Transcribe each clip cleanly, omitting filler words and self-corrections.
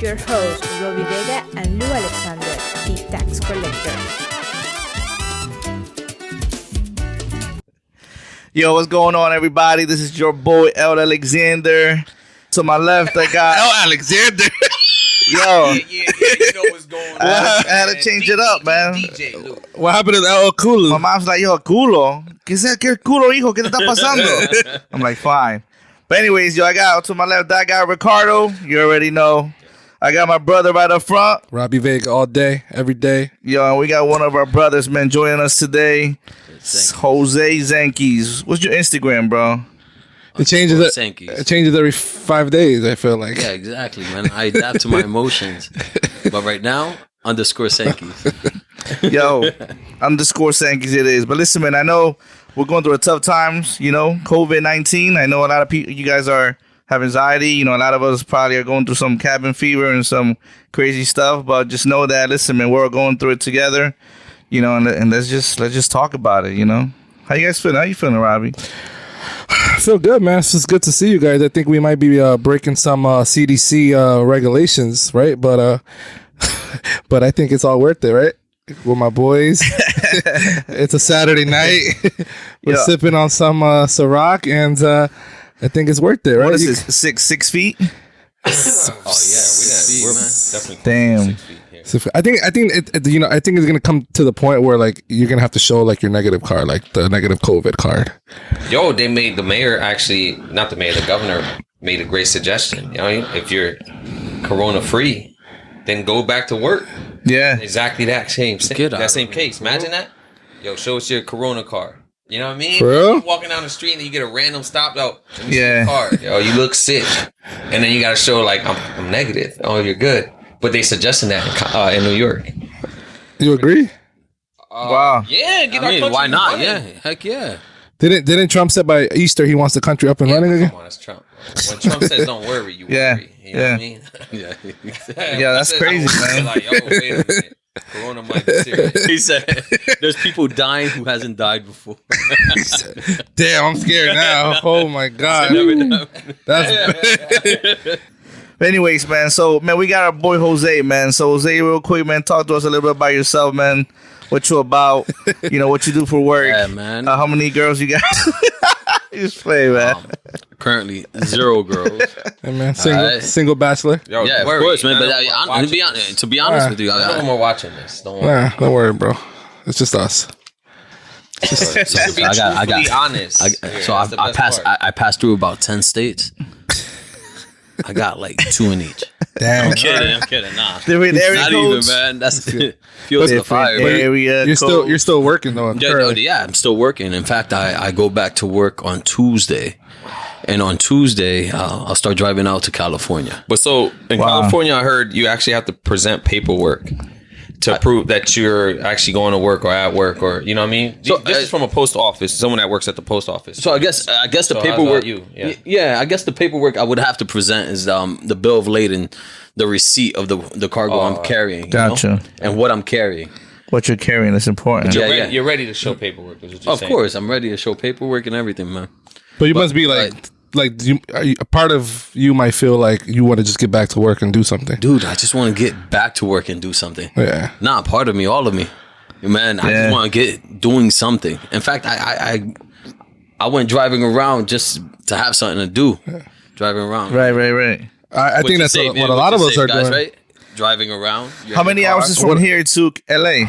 your hosts, Robbie Vega and Lou Alexander, the tax collector. Yo, what's going on, everybody? This is your boy, El Alexander. To my left, I got... El Alexander. Yo. Yeah, you know what's going on. I had to change it up, man. DJ Lou. What happened to El Culo? My mom's like, yo, culo. ¿Qué culo, hijo? ¿Qué te está pasando? I'm like, fine. But anyways, yo, I got to my left, that guy, Ricardo. You already know. I got my brother right up front. Robbie Vega all day, every day. Yo, and we got one of our brothers, man, joining us today. Jose Zenquis. What's your Instagram, bro? It changes every 5 days, I feel like. Yeah, exactly, man. I adapt to my emotions. But right now, _Zenquis. Yo, _Zenquis it is. But listen, man, I know we're going through a tough times, you know, COVID-19. I know a lot of people, you guys are have anxiety. You know, a lot of us probably are going through some cabin fever and some crazy stuff. But just know that, listen, man, we're all going through it together. You know, and let's just talk about it. You know, how you guys feeling? How you feeling, Robbie? I feel good, man. It's just good to see you guys. I think we might be breaking some CDC regulations, right? But but I think it's all worth it, right? With my boys. It's a Saturday night. We're sipping on some Ciroc, and I think it's worth it, right? What is this? 6 feet? Oh yeah, we're definitely damn. 6 feet here. So I think it, you know, I think it's gonna come to the point where like you're gonna have to show like your negative card, like the negative COVID card. Yo, they made the mayor actually, not the mayor, the governor made a great suggestion. You know, if you're corona free, then go back to work. Yeah, exactly that same case. Imagine that. Yo, show us your corona card. You know what I mean? For real? You're walking down the street and you get a random stop out. Yeah. Card. Yo, you look sick, and then you got to show like I'm negative. Oh, you're good. But they suggesting that in New York. You agree? Wow. Yeah. Why not? Yeah, heck yeah. Didn't Trump say by Easter he wants the country up and running again? Come on, that's Trump. When Trump says don't worry, you worry. You know what I mean? Yeah. Yeah, that's crazy, man. Like, oh, wait a minute. Corona might be serious. He said, "There's people dying who hasn't died before." Damn, I'm scared now. Oh my god, that's. Anyways, man. So, man, we got our boy Jose, man. So, Jose, real quick, man, talk to us a little bit about yourself, man. What you about? You know, what you do for work? Yeah, man. How many girls you got? Just play, man. Currently 0 girls. Hey, man, single bachelor. Yo, Yeah, of course, man. But to be honest with you, no more watching this. Don't worry. Nah, don't worry, bro. It's just us. I got honest. I passed through about 10 states. I got like 2 in each. Damn. I'm kidding. Nah, Different area not codes. even, man. That's feels the fire. Area You're still working though. Yeah, I'm still working. In fact, I go back to work on Tuesday. And on Tuesday, I'll start driving out to California. But so in California, I heard you actually have to present paperwork to prove that you're actually going to work or at work, or you know what I mean. So this is from a post office, someone that works at the post office. So I guess the paperwork. I guess the paperwork I would have to present is the bill of lading, the receipt of the cargo I'm carrying. Gotcha. You know? And what I'm carrying. What you're carrying is important. You're ready to show paperwork. Is what you're of saying. course, I'm ready to show paperwork and everything, man. But you must be a part of you might feel like you want to just get back to work and do something. Dude, I just want to get back to work and do something. Yeah. Not part of me, all of me. Man, I just want to get doing something. In fact, I went driving around just to have something to do. Yeah. Driving around. Right. I think that's what a lot of us are doing. Right? Driving around. How many hours is from here to LA?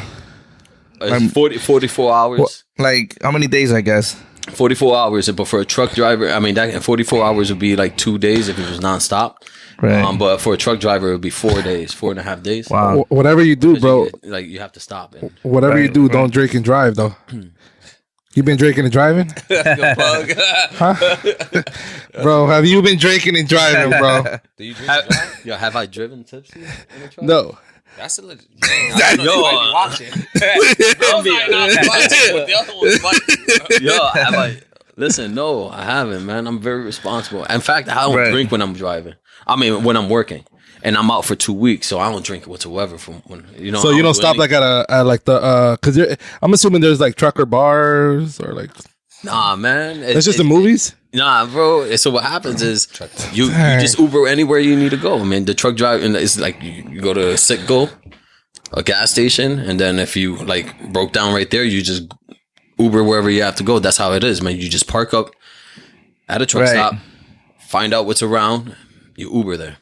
It's 44 hours. Like, how many days, I guess? 44 hours, but for a truck driver, I mean, that 44 hours would be like 2 days if it was nonstop. Right. But for a truck driver, it would be 4 days, 4.5 days. Wow. Whatever you do, bro. You have to stop it. Whatever you do, don't drink and drive, though. You been drinking and driving? Huh? Bro, have you been drinking and driving, bro? Do you drink and drive? Yo, have I driven tipsy in a truck? No. That's a legit. Yo, watching. Yo, have I? Listen, no, I haven't, man. I'm very responsible. In fact, I don't drink when I'm driving. I mean, when I'm working, and I'm out for 2 weeks, so I don't drink whatsoever. From when you know. So you don't stop like at like the because I'm assuming there's like trucker bars or like. Nah, man. It's just the movies? Nah, bro. So what happens is you just Uber anywhere you need to go. I mean, the truck driver is like you go to Citgo, a gas station, and then if you like broke down right there, you just Uber wherever you have to go. That's how it is, man. You just park up at a truck stop, find out what's around, you Uber there.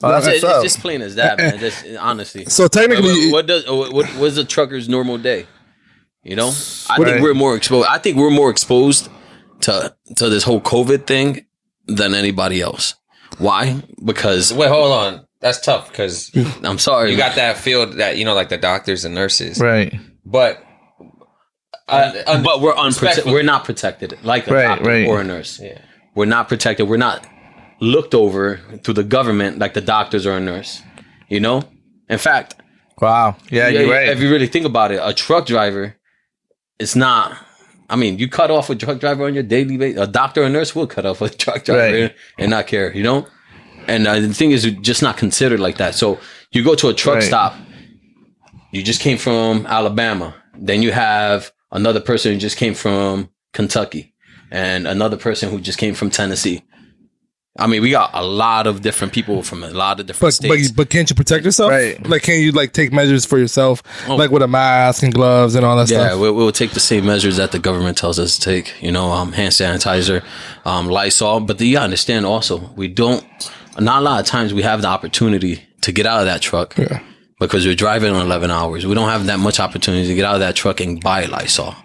It's just plain as that, man. Just, honestly. So technically, what's a trucker's normal day? You know, I think we're more exposed. I think we're more exposed to this whole COVID thing than anybody else. Why? Because wait, hold on. That's tough because I'm sorry, you got that field that like the doctors and nurses, right? But we're not protected like a doctor or a nurse. Yeah. We're not protected. We're not looked over through the government like the doctors or a nurse. You know, in fact, wow, yeah, you're right. If you really think about it, a truck driver. It's not. I mean, you cut off a truck driver on your daily basis. A doctor or nurse will cut off a truck driver and not care, you know? And the thing is, it's just not considered like that. So you go to a truck stop. You just came from Alabama. Then you have another person who just came from Kentucky. And another person who just came from Tennessee. I mean, we got a lot of different people from a lot of different states. But can't you protect yourself? Right. Like, can you like take measures for yourself, like with a mask and gloves and all that stuff? Yeah, we'll take the same measures that the government tells us to take. You know, hand sanitizer, Lysol. But you understand also, we don't. Not a lot of times we have the opportunity to get out of that truck because we're driving on 11 hours. We don't have that much opportunity to get out of that truck and buy Lysol.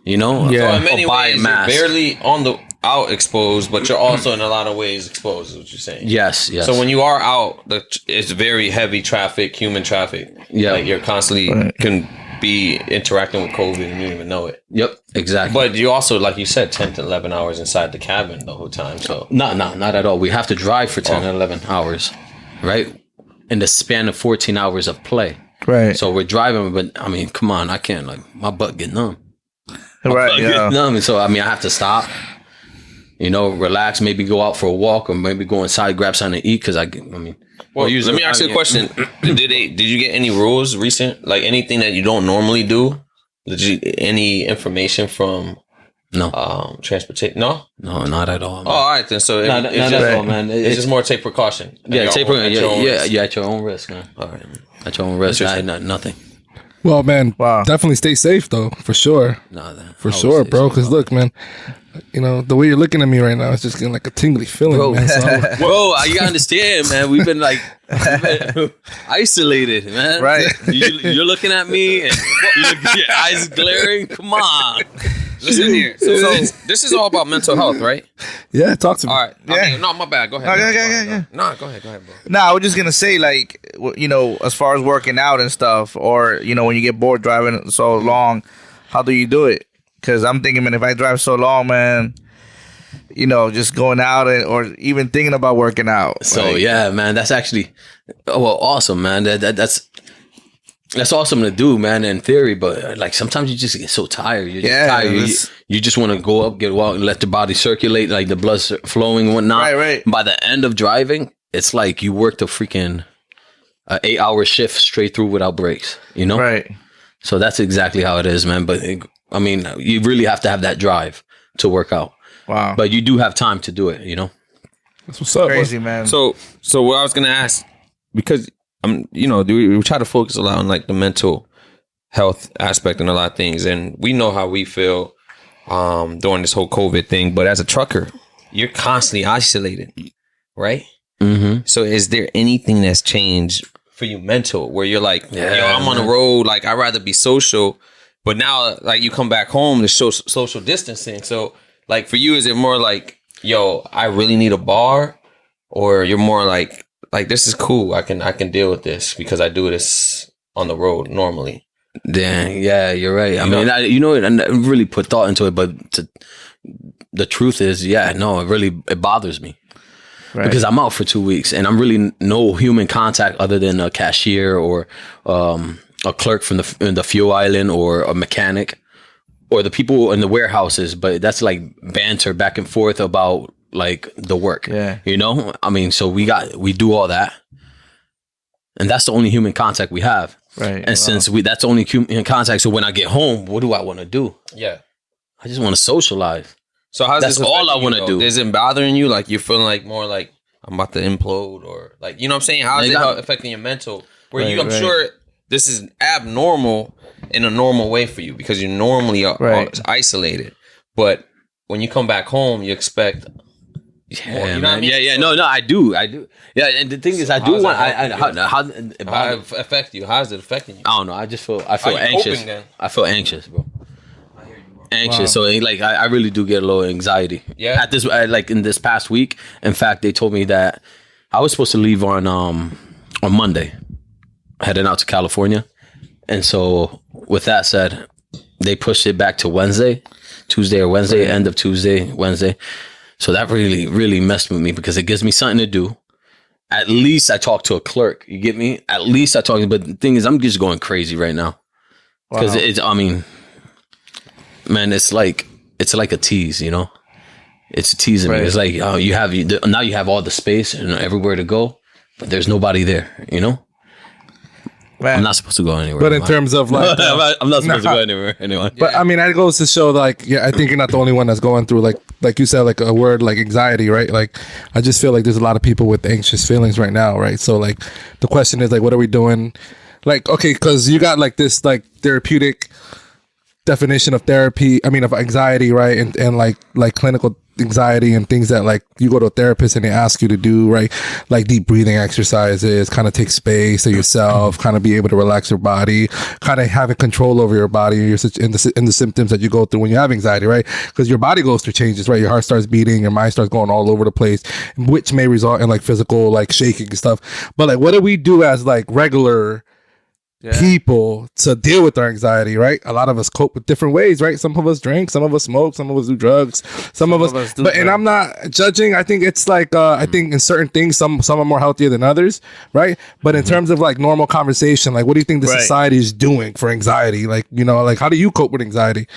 You know, so in many ways, you're barely on the out exposed, but you're also in a lot of ways exposed, is what you're saying. Yes. So when you are out, it's very heavy traffic, human traffic. Yeah. Like you're constantly can be interacting with COVID and you don't even know it. Yep, exactly. But you also, like you said, 10 to 11 hours inside the cabin the whole time. So not at all. We have to drive for 10 to 11 hours, right? In the span of 14 hours of play. Right. So we're driving, but I mean, come on, I can't, like, my butt get numb. Right, yeah. Numb. So, I mean, I have to stop. You know, relax, maybe go out for a walk or maybe go inside, grab something to eat. Because let me ask you a question. Did you get any rules recent? Like anything that you don't normally do? Any information from transportation? No, not at all. Man. Oh, all right then. So not at all, man. It's just more take precaution. Yeah, take precaution. Yeah, at your own risk, man. All right, at your own risk. Nothing. Well, man, definitely stay safe though, for sure. For sure, bro. Because look, man, you know the way you're looking at me right now, it's just getting like a tingly feeling, bro. Man. So bro, you gotta understand, man. We've been isolated, man. Right. You're looking at me and your eyes glaring. Come on. Listen here. So this is all about mental health, right? Yeah, talk to me. All right. Yeah. No, my bad. Go ahead. Yeah. No, go ahead, bro. No, I was just gonna say, like, you know, as far as working out and stuff, or you know, when you get bored driving so long, how do you do it? Because I'm thinking, man, if I drive so long, man, you know, just going out or even thinking about working out. So yeah, man, that's actually awesome, man. That's awesome to do, man, in theory, but like sometimes you just get so tired. You're just tired. You just want to go up, get a walk, and let the body circulate, like the blood's flowing and whatnot. Right. By the end of driving, it's like you worked a freaking 8-hour shift straight through without breaks, you know? Right. So that's exactly how it is, man. But I mean, you really have to have that drive to work out. Wow. But you do have time to do it, you know? That's what's up, Crazy, bro. man. So what I was gonna ask, because you know, we try to focus a lot on like the mental health aspect and a lot of things, and we know how we feel during this whole COVID thing. But as a trucker, you're constantly isolated, right? Mm-hmm. So is there anything that's changed for you mental, where you're like, yo, I'm on the road, like I'd rather be social, but now like you come back home to show social distancing. So like for you, is it more like, yo, I really need a bar, or you're more like this is cool, I can deal with this because I do this on the road normally? Yeah, you're right. I really put thought into it, but the truth is, it bothers me. Right. Because I'm out for 2 weeks and I'm really no human contact other than a cashier or a clerk from the fuel island or a mechanic or the people in the warehouses. But that's like banter back and forth about like the work. Yeah. You know? I mean, so we do all that. And that's the only human contact we have. Right. And since that's the only human contact, so when I get home, what do I want to do? Yeah. I just want to socialize. So how's That's this all I want wanna to do. Is it bothering you? Like you're feeling like more like I'm about to implode, or like, you know what I'm saying? How is it affecting your mental? Where I'm sure this is abnormal in a normal way for you because you're normally isolated. But when you come back home, you expect. Yeah, you know what I mean? Yeah. No, I do. Yeah, and the thing is, I do want. How it affect you? How's it affecting you? I don't know. I feel anxious. I feel anxious, bro. Anxious, so like I really do get a little anxiety. Yeah. At this, like in this past week, in fact, they told me that I was supposed to leave on Monday, heading out to California, and so with that said, they pushed it back to Tuesday or Wednesday, end of Tuesday, Wednesday. So that really, really messed with me because it gives me something to do. At least I talk to a clerk. You get me? At least I talk. But the thing is, I'm just going crazy right now because man, it's like a tease, you know. It's teasing me. It's like, oh, you have all the space and everywhere to go, but there's nobody there, you know. Right. I'm not supposed to go anywhere. But in terms of like, I'm not supposed to go anywhere anyway. But I mean, that goes to show, like, yeah, I think you're not the only one that's going through, like you said, like a word like anxiety, right? Like, I just feel like there's a lot of people with anxious feelings right now, right? So, like, the question is, like, what are we doing? Like, okay, because you got like this like therapeutic definition of therapy. I mean, of anxiety, right? And like clinical anxiety and things that like you go to a therapist and they ask you to do, right? Like deep breathing exercises, kind of take space to yourself, kind of be able to relax your body, kind of having control over your body in the symptoms that you go through when you have anxiety, right? Because your body goes through changes, right? Your heart starts beating, your mind starts going all over the place, which may result in like physical like shaking and stuff. But like, what do we do as like regular people to deal with our anxiety, right? A lot of us cope with different ways, right? Some of us drink, some of us smoke, some of us do drugs, some of us do, but and I'm not judging. I think it's like I think in certain things some are more healthier than others, right? But in terms of like normal conversation, like what do you think the society is doing for anxiety? Like, you know, like how do you cope with anxiety?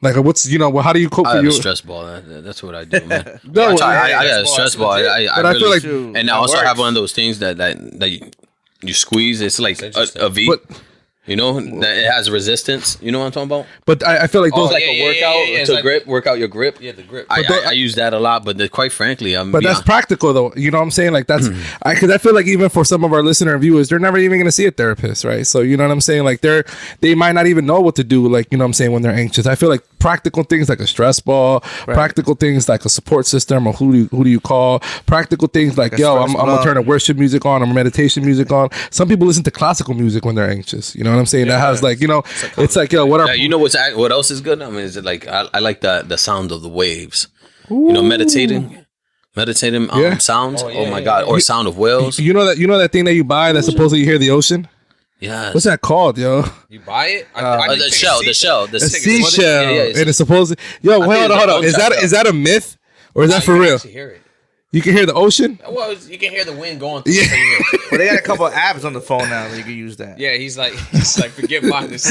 Like what's, you know, how do you cope with your stress ball? That's what I do, man. No, I got a stress ball. I really, feel like, and I also have one of those things that you squeeze. It's like a V. But, you know, that it has resistance. You know what I'm talking about? But I feel like those like a workout to grip, work out your grip. Yeah, the grip. I use that a lot, but quite frankly, but that's practical though. You know what I'm saying? Like that's because I feel like even for some of our listener and viewers, they're never even going to see a therapist, right? So you know what I'm saying? Like they might not even know what to do. Like, you know what I'm saying, when they're anxious. I feel like practical things like a stress ball, practical things like a support system, or who do you call? Practical things like I'm gonna turn a worship music on or meditation music on. Some people listen to classical music when they're anxious. You know what I'm saying? That has like, you know, it's like what are you know what else is good? I mean, is it like I like the sound of the waves. Ooh. You know, meditating sounds. Oh my god, or sound of whales. You know that thing that you buy that supposedly you hear the ocean. Yeah, what's that called, yo? You buy it? The shell, the seashell, and it's supposed to. Yo, hold on. Is that a myth or is that for real? You can hear the ocean? Well, you can hear the wind going through. Yeah. But they got a couple of apps on the phone now that you can use that. Yeah, he's like forget mine. He's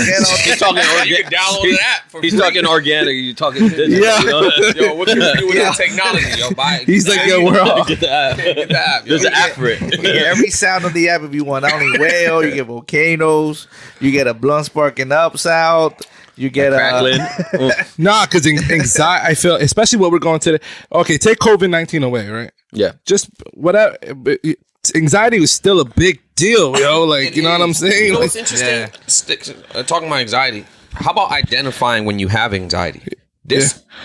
talking organic. You can download the app. He's talking organic. You talking digital. Yeah. You know? Yo, what can you do with that technology? Yo, buy it. He's like, yo, we're off. Get the app. Get the app. There's an app for it. You get every sound on the app if you want. Not only whale, you get volcanoes, you get a blunt sparking up sound. You get nah, because anxiety. I feel, especially what we're going to. Okay, take COVID-19 away, right? Yeah. Just whatever. Anxiety was still a big deal, yo. Like, you know what I'm saying? You know like, what's interesting? Talking about anxiety. How about identifying when you have anxiety?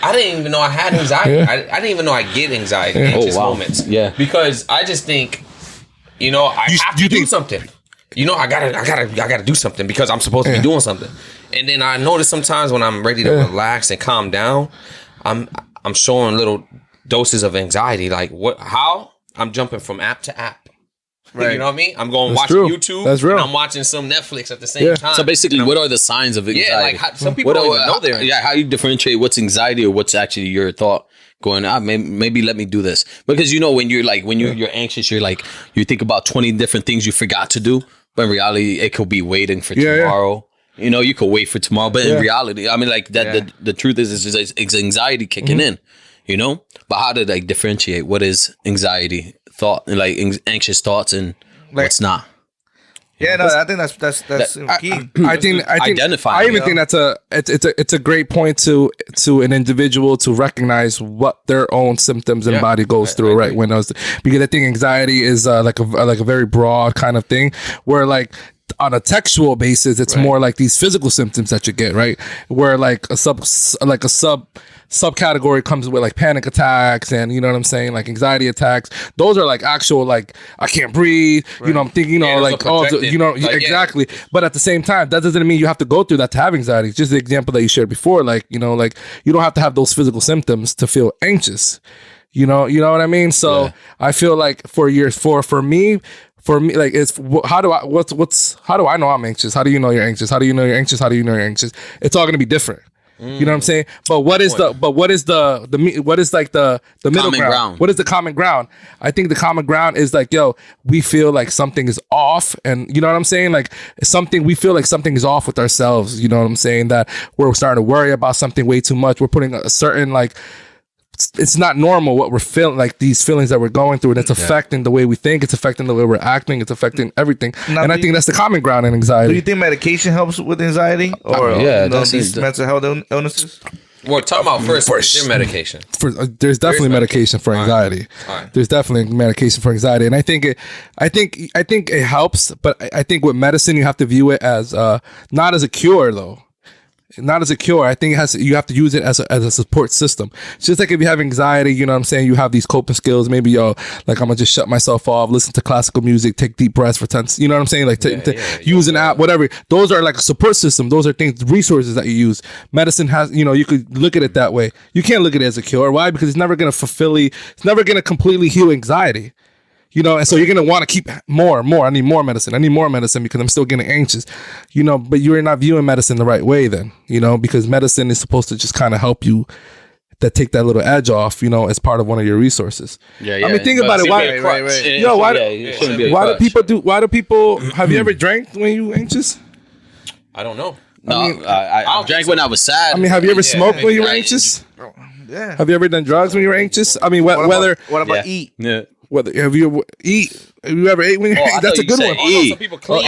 I didn't even know I had anxiety. Yeah. I didn't even know I get anxiety in anxious moments. Yeah. Because I just think, you know, I have to do something. You know, I gotta do something because I'm supposed to be doing something. And then I notice sometimes when I'm ready to relax and calm down, I'm showing little doses of anxiety. Like how I'm jumping from app to app. Right. You know what I mean? I'm going watching YouTube. That's real. And I'm watching some Netflix at the same time. So basically, what are the signs of anxiety? Yeah, like some people don't even know they're Yeah, how you differentiate what's anxiety or what's actually your thought going on? Maybe let me do this. Because you know, when you're anxious, you think about 20 different things you forgot to do. But in reality, it could be waiting for tomorrow. Yeah. You know, you could wait for tomorrow. But in reality, I mean, like that. The truth is it's anxiety kicking in. You know, but how to like differentiate what is anxiety thought and like anxious thoughts and what's not? Yeah, no, I think that's key. I think Identify, I even you know? think it's a great point to an individual to recognize what their own symptoms and body goes through, right? When those, because I think anxiety is like a very broad kind of thing where like on a textual basis, it's more like these physical symptoms that you get, right? Where like a subcategory comes with like panic attacks and, you know what I'm saying, like anxiety attacks. Those are like actual, like I can't breathe, you know, I'm thinking, you know, like, oh, you know, like, exactly. But at the same time, that doesn't mean you have to go through that to have anxiety. It's just the example that you shared before, like, you know, like you don't have to have those physical symptoms to feel anxious. You know what I mean? So I feel like for me, like it's how do I know I'm anxious? How do you know you're anxious? How do you know you're anxious? How do you know you're anxious? It's all going to be different. You know what I'm saying? But what is like the middle ground? What is the common ground? I think the common ground is like, yo, we feel like something is off, and you know what I'm saying? Like we feel like something is off with ourselves. You know what I'm saying? That we're starting to worry about something way too much. We're putting a certain like, it's not normal what we're feeling, like these feelings that we're going through, and it's affecting the way we think, it's affecting the way we're acting, it's affecting everything. Now, and I think that's the common ground in anxiety. Do you think medication helps with anxiety or these mental health illnesses? Well, talk about first. Is there medication? There's definitely medication for anxiety. All right. There's definitely medication for anxiety, and I think it helps. But I think with medicine, you have to view it as not as a cure, though. Not as a cure. I think you have to use it as a support system. It's just like if you have anxiety, you know what I'm saying, you have these coping skills. Maybe like I'm gonna just shut myself off, listen to classical music, take deep breaths for 10, you know what I'm saying, like use an app, whatever. Those are like a support system. Those are resources that you use. Medicine has, you know, you could look at it that way. You can't look at it as a cure. Why? Because it's never gonna completely heal anxiety. You know, and so you're going to want to keep more. I need more medicine because I'm still getting anxious, you know, but you're not viewing medicine the right way then, you know, because medicine is supposed to just kind of help you take that little edge off, you know, as part of one of your resources. Yeah. I mean, think about it. Why do people, have you ever drank when you anxious? I don't know. No, I drank when I was sad. I mean, have you ever smoked when you were anxious? Yeah. Have you ever done drugs when you were anxious? I mean, what about eat? Yeah. Have you ever ate when you're anxious? That's a good one. Eat. Some people clean.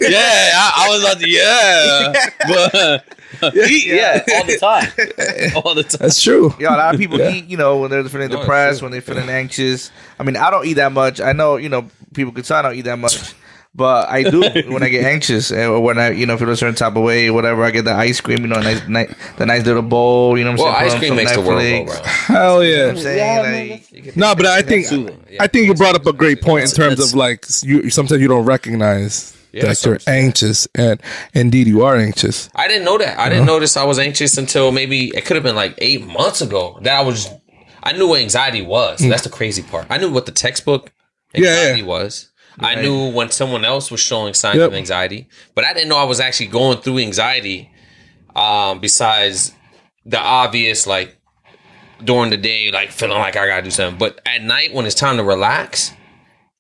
Yeah, I was about to, but eat, all the time. That's true. Yeah, a lot of people eat, you know, when they're feeling depressed, when they're feeling anxious. I mean, I don't eat that much. I know, you know, people could say I don't eat that much. But I do when I get anxious, or when I, you know, feel a certain type of way, whatever. I get the ice cream, you know, the nice little bowl, you know what I'm saying? Well, ice cream makes the world go round. Hell yeah! You know what I'm saying? No, but I think you brought up a great point in terms of like sometimes you don't recognize that you're anxious, and indeed you are anxious. I didn't know that. I didn't notice I was anxious until maybe it could have been like 8 months ago. I knew what anxiety was. That's the crazy part. I knew what the textbook anxiety was. I knew when someone else was showing signs of anxiety, but I didn't know I was actually going through anxiety. Besides the obvious, like during the day, like feeling like I gotta do something, but at night when it's time to relax,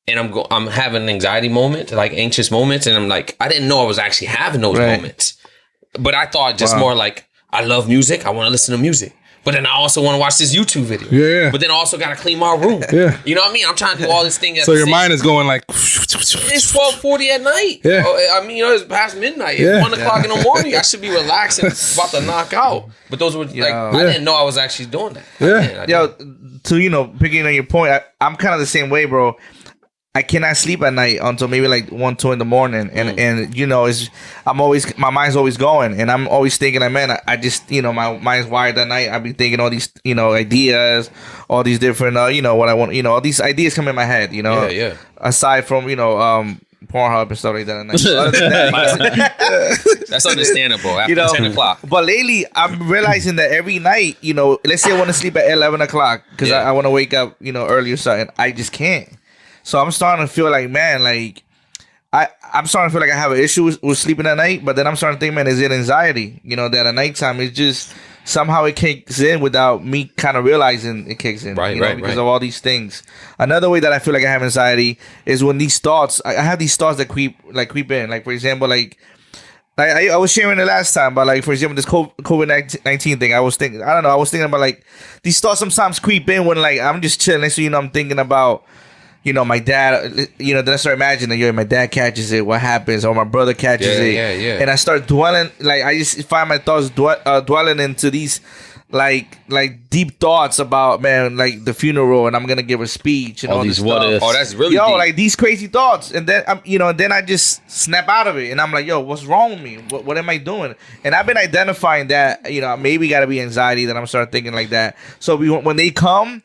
and I'm having an anxiety moment, like anxious moments, and I'm like, I didn't know I was actually having those moments, but I thought just more like I love music, I want to listen to music. But then I also want to watch this YouTube video. Yeah. But then I also got to clean my room. Yeah. You know what I mean? I'm trying to do all this thing. So your mind is going like... It's 12:40 at night. Yeah. I mean, you know, it's past midnight. It's 1 o'clock in the morning. I should be relaxing, about to knock out. But those were like, I didn't know I was actually doing that. Yeah. Yo, to, you know, picking on your point, I'm kind of the same way, bro. I cannot sleep at night until maybe like 1, 2 in the morning, and you know, my mind's always going, and I'm always thinking, like, man, I just, you know, my mind's wired at night. I be thinking all these, you know, ideas, all these different, you know, what I want, you know, all these ideas come in my head, you know, aside from, you know, Pornhub and stuff like that at night. That's understandable after, you know, 10 o'clock. But lately, I'm realizing that every night, you know, let's say I want to sleep at 11 o'clock because I want to wake up, you know, early or something. I just can't. So I'm starting to feel like, man, like I'm starting to feel like I have an issue with sleeping at night. But then I'm starting to think, man, is it anxiety? You know, that at nighttime it's just somehow it kicks in without me kind of realizing it kicks in. Right, because of all these things. Another way that I feel like I have anxiety is when these thoughts, I have these thoughts that creep in. Like, for example, like I was sharing it last time, but like, for example, this COVID-19 thing, I was thinking about like these thoughts sometimes creep in when like I'm just chilling. So, you know, I'm thinking about, my dad, then I start imagining, my dad catches it, what happens? Or my brother catches it. Yeah. And I start dwelling, like, I just find my thoughts dwelling into these, like deep thoughts about, man, like the funeral, and I'm gonna give a speech and all these this what stuff. ifs. Oh, that's really deep. like these crazy thoughts, and then then I just snap out of it, and I'm like, what's wrong with me? What am I doing? And I've been identifying that, maybe gotta be anxiety that I'm starting thinking like that. So when they come,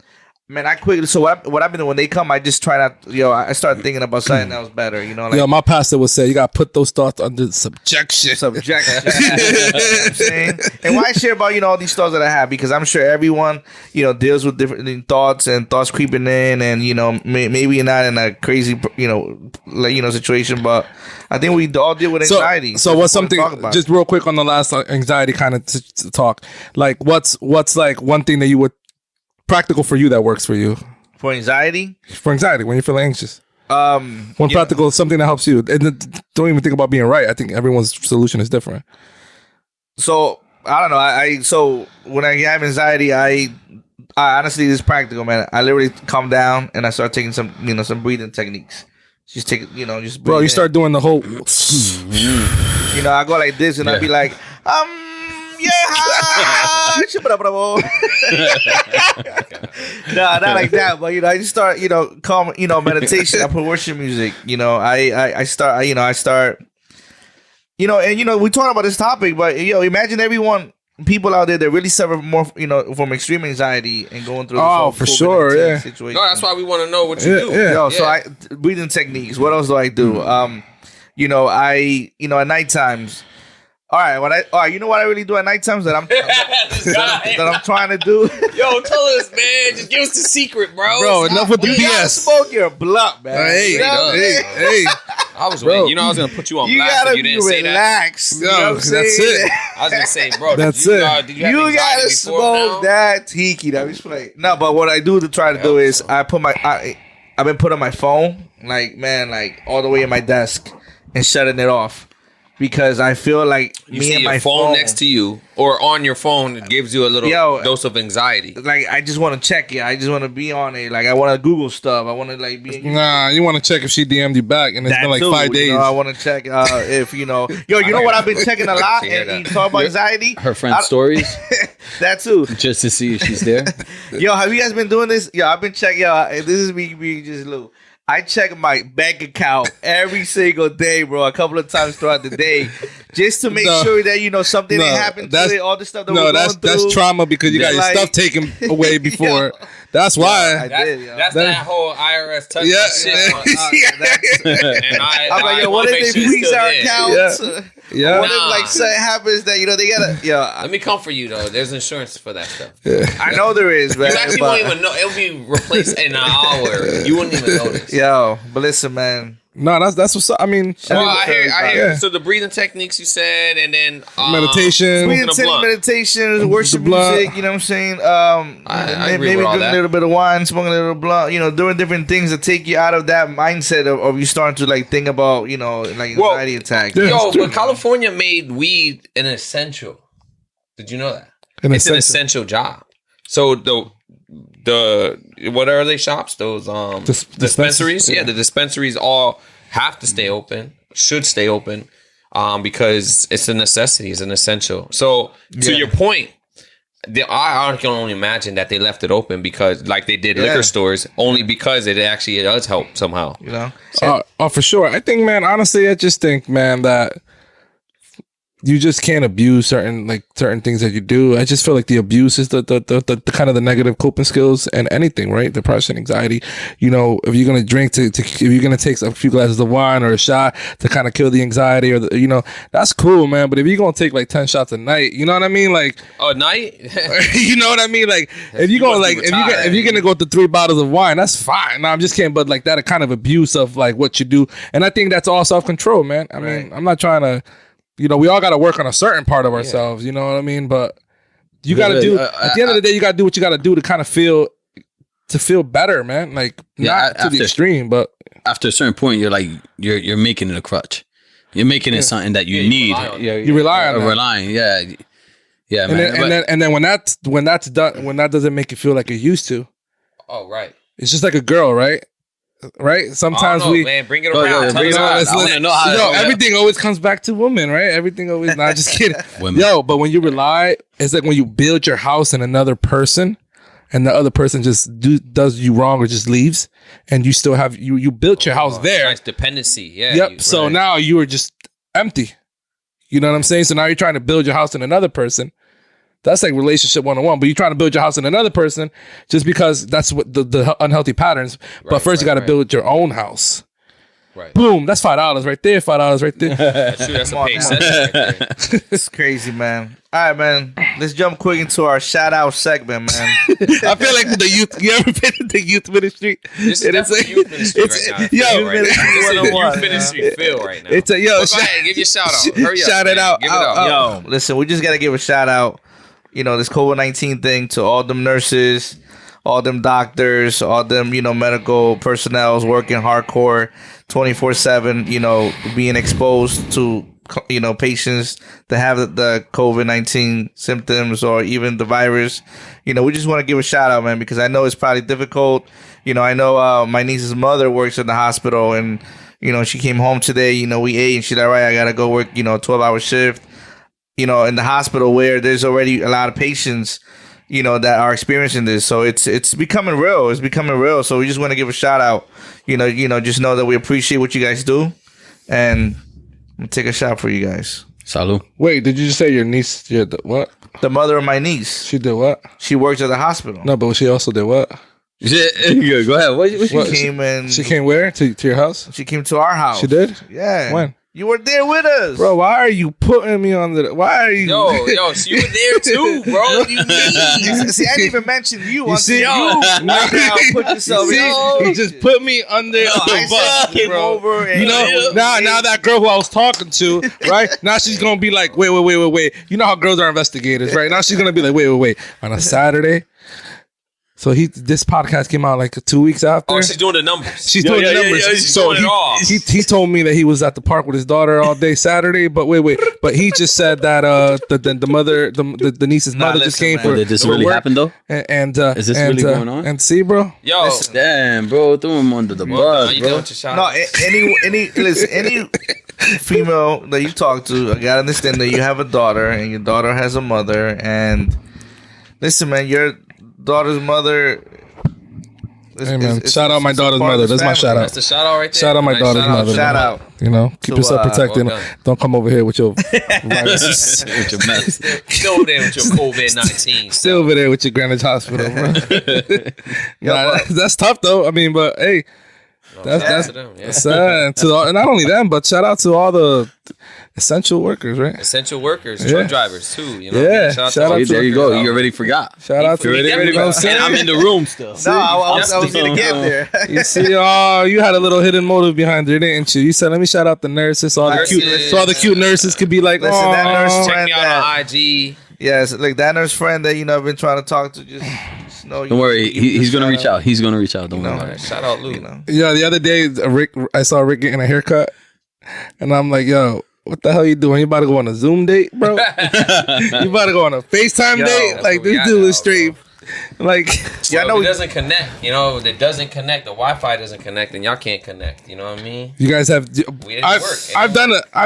man, I quickly. So what I've been doing when they come, I just try not. I start thinking about something else better. My pastor would say you gotta put those thoughts under subjection. Subjection. You know what I'm saying? And why I share about all these thoughts that I have, because I'm sure everyone deals with different thoughts and thoughts creeping in, and maybe you're not in a crazy situation, but I think we all deal with anxiety. So what's something just real quick on the last anxiety kind of talk? Like what's like one thing that you would practical for you that works for you for anxiety? For anxiety when you're feeling anxious. One practical something that helps you, and don't even think about being right. I think everyone's solution is different. So I don't know. So when I have anxiety, I honestly, this is practical, man. I literally calm down and I start taking some some breathing techniques. Just take just breathe. Bro, you start doing the whole. I go like this and I be like, nah, not like that, but I just start calm, meditation. I put worship music. I start and we talk about this topic, but imagine people out there that really suffer more from extreme anxiety and going through for sure situation. No, that's why we want to know what you do. So I breathing techniques. What else do I do? I at night times. All right, you know what I really do at night times that I'm trying to do? Yo, tell us, man. Just give us the secret, bro. Bro, enough with the BS. You gotta smoke your blunt, man. Hey. I was waiting. I was gonna put you on blast if you didn't say that. Relax. That's it. I was gonna say, bro. That's did it. You have You anxiety gotta before smoke now? that tiki. That was play. No, but what I do to try to do is I put I've been putting my phone like all the way in my desk and shutting it off. Because I feel like you see my phone next to you or on your phone, it gives you a little dose of anxiety. Like I just want to check it. I just want to be on it. Like I want to Google stuff. I want to be. Nah, you want to check if she DM'd you back, and it's been like 5 days. I want to check if you know what I've been checking a lot. And you talk about anxiety. Her friend's stories. That too. Just to see if she's there. Yo, have you guys been doing this? Yo, I've been checking. This is me just Lou. I check my bank account every single day, bro, a couple of times throughout the day, just to make sure that something didn't happen to it, all the stuff that we're going through. That's trauma because you got your stuff taken away before. That's why. That's that whole IRS touch shit. I'm like, what if they freeze our accounts? Yeah. What if something happens that they gotta? Let me comfort you though. There's insurance for that stuff. I know there is, man. You actually won't even know. It'll be replaced in an hour. You wouldn't even notice. Yo, but listen, man. No, that's what's up. I mean, I hear. So the breathing techniques you said, and then meditation, worship music. You know what I'm saying? I agree maybe with all drink a little bit of wine, smoking a little blunt. Doing different things to take you out of that mindset of you starting to think about anxiety attacks. Yo, but California made weed an essential. Did you know that? It's an essential job. So the what are they shops? Those dispensaries? Yeah, the dispensaries all have to stay open, should stay open, because it's a necessity, it's an essential. So to your point, I can only imagine that they left it open because like they did liquor stores, only because it actually does help somehow. For sure. I think, man, honestly, I just think, man, that you just can't abuse certain things that you do. I just feel like the abuse is the kind of the negative coping skills and anything, right? Depression, anxiety. If you're gonna drink if you're gonna take a few glasses of wine or a shot to kind of kill the anxiety or that's cool, man. But if you're gonna take 10 shots a night, you know what I mean? A night? You know what I mean? If you're gonna if you're gonna go through 3 bottles of wine, that's fine. No, I'm just kidding. But that kind of abuse of what you do, and I think that's all self-control, man. I mean, I'm not trying to. We all got to work on a certain part of ourselves, you know what I mean? But you got to do, at the end of the day, you got to do what you got to do to kind of feel better, man. Not to the extreme, but. After a certain point, you're making it a crutch. You're making it something that you need. You rely on it. Relying, yeah, man. And then when that's done, when that doesn't make you feel like it used to. Oh, right. It's just like a girl, right? right? Sometimes man, bring it around. bring it around. I wanna know how. Everything always comes back to women, right? Everything always. Not just kidding. Women. Yo, but when you rely, it's like when you build your house in another person, and the other person just does you wrong or just leaves, and you still have you built your house there. Nice dependency. Yeah. Yep. So now you are just empty. You know what I'm saying? So now you're trying to build your house in another person. That's like relationship 101. But you're trying to build your house in another person just because that's what the unhealthy patterns. But first you got to build your own house. Right. Boom. That's $5 right there. $5 right there. That's true. That's a paid session right there. It's crazy, man. All right, man. Let's jump quick into our shout out segment, man. I feel like the youth. You ever been in the youth ministry? This is definitely youth ministry right now. Yo, This is youth ministry feel right now. It's a yo. Go ahead, give your shout out. Hurry up. Shout it out. Give it up. Yo, listen, we just got to give a shout out, this COVID-19 thing to all them nurses, all them doctors, all them, medical personnel working hardcore 24/7, being exposed to, patients that have the COVID-19 symptoms or even the virus. We just want to give a shout out, man, because I know it's probably difficult. I know my niece's mother works in the hospital, and, she came home today, we ate, and she's like, right, I got to go work, 12-hour shift, in the hospital where there's already a lot of patients, that are experiencing this. So it's becoming real. It's becoming real. So we just want to give a shout out, just know that we appreciate what you guys do. And I'm gonna take a shot for you guys. Salud. Wait, did you just say your niece did what? The mother of my niece. She did what? She works at the hospital. No, but she also did what? Go ahead. What She came in. She came where? To your house? She came to our house. She did? Yeah. When? You were there with us, Bro, why are you putting me on the... Why are you... Yo, so you were there too, bro. What do you mean? See, I didn't even mention you. see, now put yourself in. He just put me under the bus, came bro. over and Now that girl who I was talking to, right? Now she's gonna be like, wait. You know how girls are investigators, right? Now she's gonna be like, wait. On a Saturday. So this podcast came out like 2 weeks after. Oh, she's doing the numbers. She's doing the numbers. She's So doing it all. he told me that he was at the park with his daughter all day Saturday. But wait. But he just said that the mother, the niece's mother just came for. Did this for really work. happen though? And Is this really going on? And see, bro. Yo, Damn, bro, threw him under the bus, you bro. done with your shout No, outs? any female that you talk to, I gotta understand that you have a daughter and your daughter has a mother. And listen, man, your daughter's mother. Hey man, shout out my daughter's mother. That's my shout out. That's the shout out right there. Shout out my daughter's mother. Shout out. Keep yourself protected. well done. Don't come over here with your virus. With your mess. Still over there with your COVID-19. Still over there with your Greenwich Hospital, bro. That's tough though. I mean, but hey, that's sad. And not only them, but shout out to all the essential workers, right? Essential workers, truck drivers too. Yeah. Shout Shout out out to There you go. You already forgot. Shout out to And I'm in the room still. No, I was gonna get there. You see, you had a little hidden motive behind it, didn't you? You said, "Let me shout out the nurses, so all the cute nurses could be like, Listen, that nurse Check friend me out on IG. Yes, like that nurse friend that I've been trying to talk to. Just know. Don't worry, he's gonna reach out. He's gonna reach out. Don't worry about it. Shout out Lou. Yeah, the other day, I saw Rick getting a haircut, and I'm like, yo, what the hell you doing? You about to go on a Zoom date, bro? You about to go on a FaceTime date? Like, this dude is straight. Like, Yeah, I know. It doesn't connect. It doesn't connect. The Wi-Fi doesn't connect, and y'all can't connect. You know what I mean? you guys have. We didn't work. I've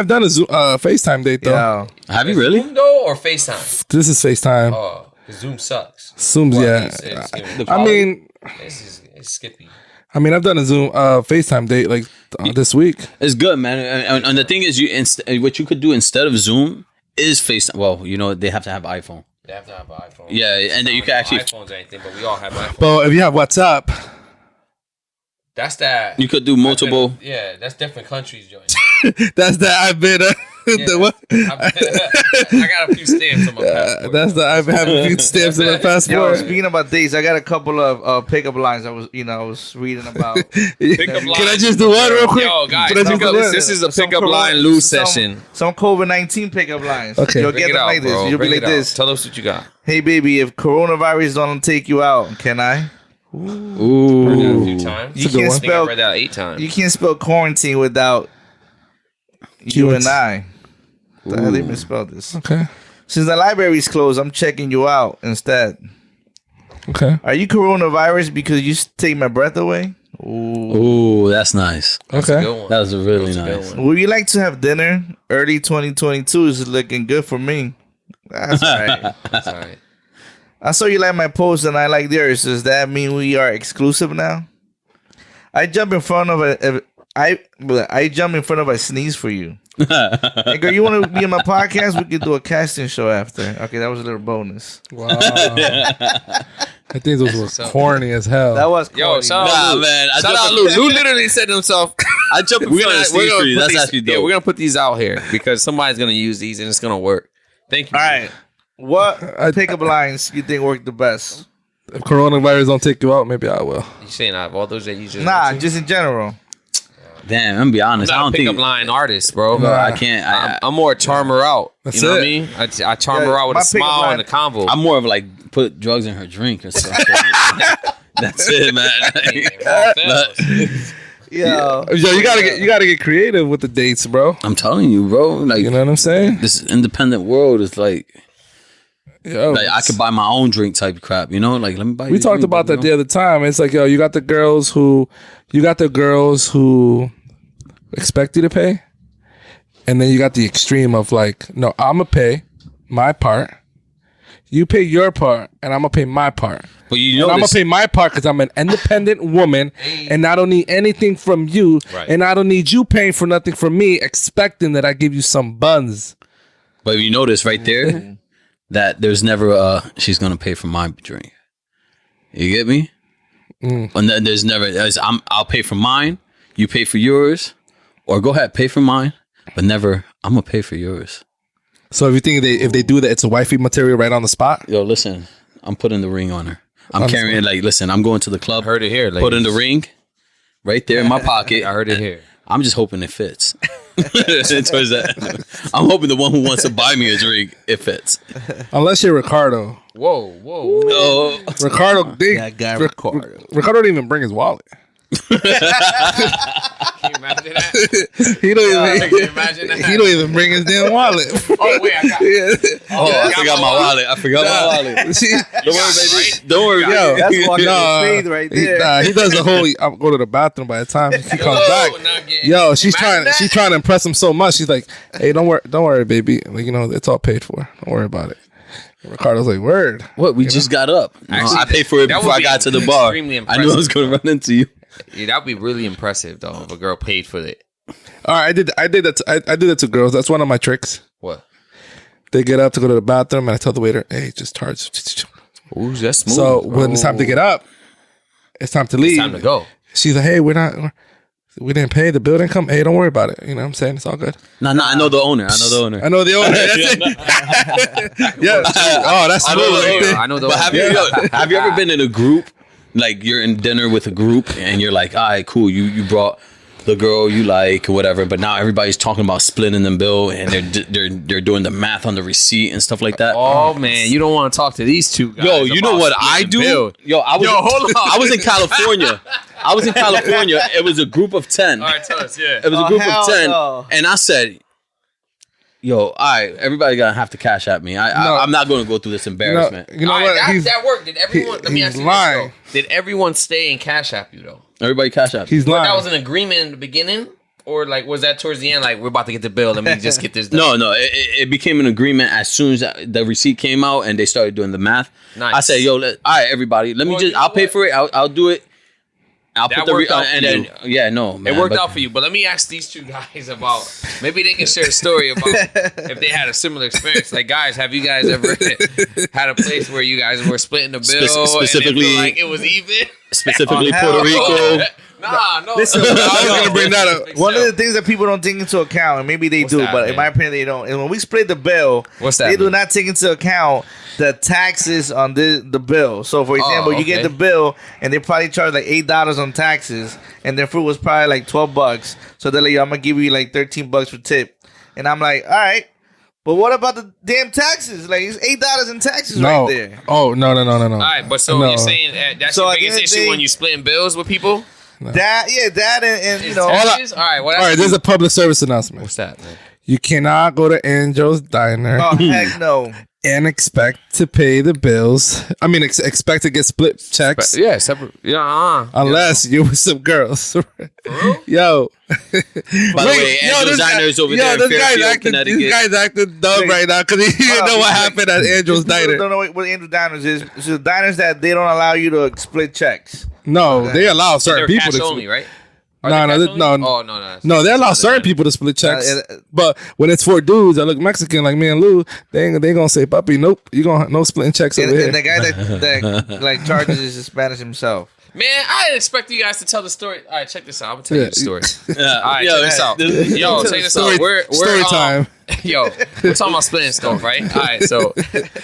done a Zoom, FaceTime date though. Yeah. Have you really? Zoom though or FaceTime? This is FaceTime. Oh, 'cause Zoom sucks. Zoom's I mean, It's skippy. I've done a Zoom FaceTime date like this week. It's good, man. And the thing is, what you could do instead of Zoom is FaceTime. Well, they have to have iPhone. They have to have an iPhone. Yeah, and then you can actually iPhones or anything, but we all have iPhones. But if you have WhatsApp, That's that. you could do multiple. Yeah, that's different countries, Joey. that's that I've been. The what? I got a few stamps on my passport. That's the I've had a few stamps in my Yo, passport. speaking about dates, I got a couple of pickup lines. I was reading about. Pickup Can I just do one real quick? Yo, guys, Can I just do one? this is a Some pickup corona- line lose some- session. Some COVID-19 pickup lines. Okay. You'll Bring get it them out, like this. bro. You'll Bring be it like out. this. Tell us what you got. Hey baby, if coronavirus don't take you out, can I? Read that a few times. You a good can't one. I think I spell. read that 8 times. You can't spell quarantine without you and I. The hell they misspelled this. Okay. Since the library's closed, I'm checking you out instead. Okay. Are you coronavirus because you take my breath away? Ooh, that's nice. Okay. Good one. That was really That's a good nice. one. Would you like to have dinner? Early 2022 is looking good for me. That's right. That's all right. I saw you like my post and I like yours. Does that mean we are exclusive now? I jump in front of I jump in front of a sneeze for you. Hey girl, you want to be on my podcast? We could do a casting show after. Okay, that was a little bonus. Wow. I think those were corny as hell. That was Yo, corny, shout man. out Lou. man. Shout out Lou. Lou literally said to himself, I jump in we're front gonna, of Steve Street. put That's these, actually dope. yeah, we're gonna put these out here because somebody's gonna use these and it's gonna work. Thank you. All right. What pickup lines you think work the best? If coronavirus don't take you out, maybe I will. You saying out of all those that you just Nah, mentioned? just in general. Damn, I'm gonna be honest. I'm I not don't a pickup think line artist, bro. Nah. I can't. I'm more a charmer out. That's you know it. what I mean? I charm her out with my a pickup smile line- and a convo. I'm more of like put drugs in her drink or something. That's it, man. Yo. Yo, you gotta get creative with the dates, bro. I'm telling you, bro. Like You know what I'm saying? this independent world is like Yo, I could buy my own drink type crap. You know, like let me buy. we your talked drink, about bro, that the other time. It's like, yo, you got the girls who expect you to pay, and then you got the extreme of like, no, I'm gonna pay my part, you pay your part, and I'm gonna pay my part. But you And know, I'm gonna pay my part because I'm an independent woman, and I don't need anything from you, Right. and I don't need you paying for nothing from me, expecting that I give you some buns. But you notice right there that there's never she's gonna pay for my drink. You get me? And then there's never I'll pay for mine, you pay for yours, or go ahead pay for mine, but never I'm gonna pay for yours. So if you think if they do that, it's a wifey material right on the spot. Yo, listen, I'm putting the ring on her. I'm carrying like, listen, I'm going to the club. Heard it here, ladies. Put in the ring right there in my pocket. I heard it here. I'm just hoping it fits. Towards that. I'm hoping the one who wants to buy me a drink, it fits. Unless you're Ricardo. Whoa. Oh, Ricardo, That guy Ricardo. Ricardo don't even bring his wallet. Can you imagine that? He don't even. Can you imagine that? He don't even bring his damn wallet. Oh, wait, I got it. I forgot my wallet. I forgot my wallet. See, Don't worry, baby. Right? Don't worry, Yo, That's walking Nah, in faith right there. he does the whole. I go to the bathroom. By the time he comes back, not getting- yo, she's Imagine that. trying to impress him so much. She's like, "Hey, don't worry, baby. Like, you know, it's all paid for. Don't worry about it." And Ricardo's like, "Word." What? We just got up. Actually, I paid for it that before would I be got to the bar. extremely I knew I was going to run into you. Yeah, that would be really impressive, though, if a girl paid for it. All right, I did that. I do that to girls. That's one of my tricks. What? They get up to go to the bathroom, and I tell the waiter, "Hey, just charge." Ooh, that's smooth. So when it's time to get up, it's time to leave. Time to go. She's like, "Hey, we didn't pay. The bill didn't come. Hey, don't worry about it. You know what I'm saying? It's all good." No, I know the owner. I know the owner. I know the owner. That's it. Yeah. Oh, that's I know smooth the right owner. there. I know the But have you ever been in a group, like you're in dinner with a group and you're like, all right, cool, you brought the girl you like or whatever, but now everybody's talking about splitting the bill and they're doing the math on the receipt and stuff like that. Oh, man, you don't want to talk to these two guys. Yo, you know about what I splitting do? bill. Yo, hold on. I was in California. It was a group of 10. All right, tell us, yeah. It was a Oh, group hell of 10. no. And I said, yo, all right, everybody gonna have to cash at me. I'm not gonna go through this embarrassment. You know All what? right, He's that worked. Did everyone? Let me he's ask you lying. this, though. Did everyone stay and cash app you, though? Everybody cash at me. he's But lying. that was an agreement in the beginning? Or, like, was that towards the end? Like, we're about to get the bill. Let me just get this done. No, it became an agreement as soon as the receipt came out and they started doing the math. Nice. I said, yo, all right, everybody, let me Well, you know I'll pay what? for it. I'll do it. I'll That put the worked out and for then you. yeah, no, man, It worked but- out for you, but let me ask these two guys about maybe they can share a story about if they had a similar experience. Like, guys, have you guys ever had a place where you guys were splitting the bill specifically- and it felt like it was even? specifically Oh, Puerto hell Rico. Nah, no. Listen, I was gonna bring that up. One of the things that people don't take into account, and maybe they What's do, that, but man? in my opinion, they don't. And when we split the bill, What's that they do mean? not take into account the taxes on the bill. So, for example, you get okay. the bill, and they probably charge like $8 on taxes, and their food was probably like $12. So they're like, "I'm gonna give you like $13 for tip," and I'm like, "All right." But what about the damn taxes? Like, it's $8 in taxes no. right there. Oh no. All right, but so No. you're saying that's So your at the biggest end of the issue day- when you splitting bills with people? That and you know, Taxes? All right, what All right, there's a public service announcement. What's that, man? You cannot go to Angel's Diner oh heck no. and expect to pay the bills. I mean, expect to get split checks. Yeah, separate. Yeah, unless you with some girls. Yo. By the way, Angel's Diner is over there in Fairfield, Connecticut. This guy's acting dumb right now because he didn't know what happened at Angel's Diner. Don't know what Angel's Diners is. It's the diners that they don't allow you to split checks. No, they allow certain people cash to only, right? No. Oh, no. No, they allow certain people to split checks. But when it's for dudes that look Mexican like me and Lou, they gonna say, "Puppy, nope, you gonna no splitting checks over here." And the guy that like charges is Spanish himself. Man, I didn't expect you guys to tell the story. All right, check this out. I'm gonna tell you the story. Yeah. All right, check this out. Yo, check this out. We're story time. Yo, we're talking about splitting stuff, right? All right, so,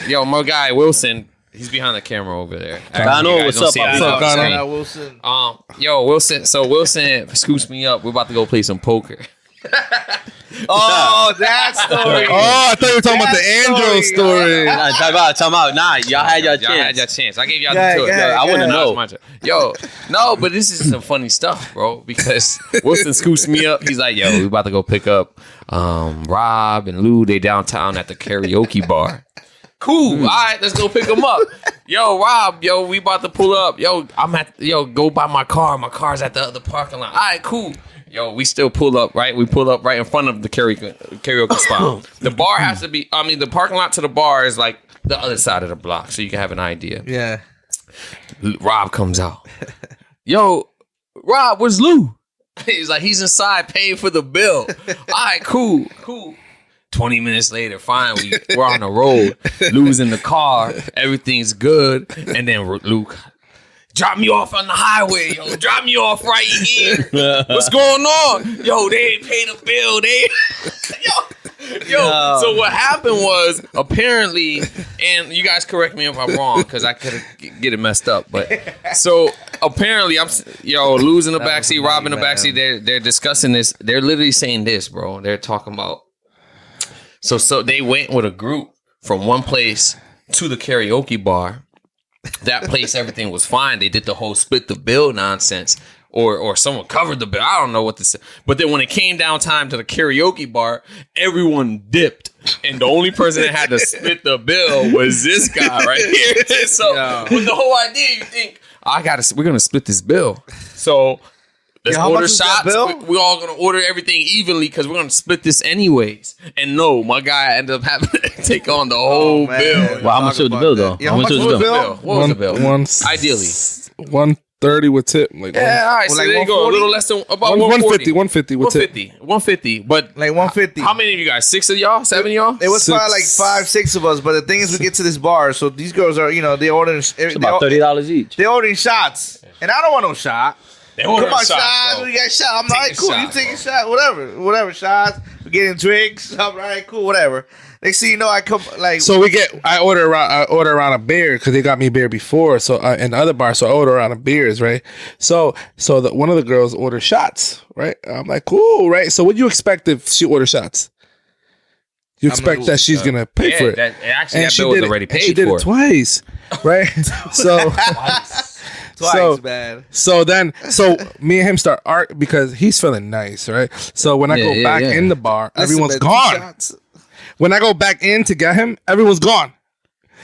yo, my guy Wilson, he's behind the camera over there. Gano, what's up, Gano? Wilson. Yo, Wilson. So Wilson scoops me up. We're about to go play some poker. Oh, that story. Oh, I thought you were talking about the Andrew story. Time out. Nah, y'all had your chance. Y'all had your chance. I gave y'all the tour. I want to know. Yo, no, but this is some funny stuff, bro. Because Wilson scoops me up. He's like, "Yo, we about to go pick up Rob and Lou. They downtown at the karaoke bar." Cool. All right, let's go pick them up. Yo, Rob. Yo, we about to pull up. Yo, go buy my car. My car's at the other parking lot. All right, cool. Yo, we still pull up, right? We pull up right in front of the karaoke spot. The bar has to be, the parking lot to the bar is like the other side of the block, so you can have an idea. Yeah. Rob comes out. Yo, Rob, where's Lou? He's like, he's inside paying for the bill. All right, cool. 20 minutes later, fine, we're on the road. Lou's in the car. Everything's good. And then Luke, drop me off on the highway, yo. Drop me off right here. What's going on? Yo, they ain't paid the bill. Yo. So what happened was, apparently, and you guys correct me if I'm wrong, because I could get it messed up. But so apparently, Lou's in the backseat, Rob in the backseat. They're discussing this. They're literally saying this, bro. They're talking about. So they went with a group from one place to the karaoke bar. That place, everything was fine. They did the whole split the bill nonsense, or someone covered the bill. I don't know what to say. But then when it came down time to the karaoke bar, everyone dipped, and the only person that had to split the bill was this guy right here. So with the whole idea, you think we're gonna split this bill. So let's order shots. We're all gonna order everything evenly because we're gonna split this anyways. And no, my guy ended up having to take on the whole bill. Well, how much was the bill though? Yeah, how much was the bill? What was the bill? Ideally, 130 with tip. Like all right. So like there you go. A little less than about 150 with tip. 150. But like 150. How many of you guys? 6 of y'all? 7 of y'all? It was probably like 5-6 of us. But the thing is, we get to this bar, so these girls are, they ordering. It's about $30 each. They ordering shots, and I don't want no shot. Come on, shots. We got shot. I'm like, cool. You taking shot? Whatever. Shots. We're getting drinks. I'm right. Cool. Whatever. Next thing you know, I come like. So I order around a beer because they got me beer before. So in the other bar, so I order around of beers, right? So one of the girls ordered shots, right? I'm like, cool, right? So what do you expect if she orders shots? You expect that she's gonna pay for it. That bill was already paid for. She did it twice, right? So. Twice, man. So me and him start art because he's feeling nice, right? So when I go back in the bar, everyone's gone. When I go back in to get him, everyone's gone.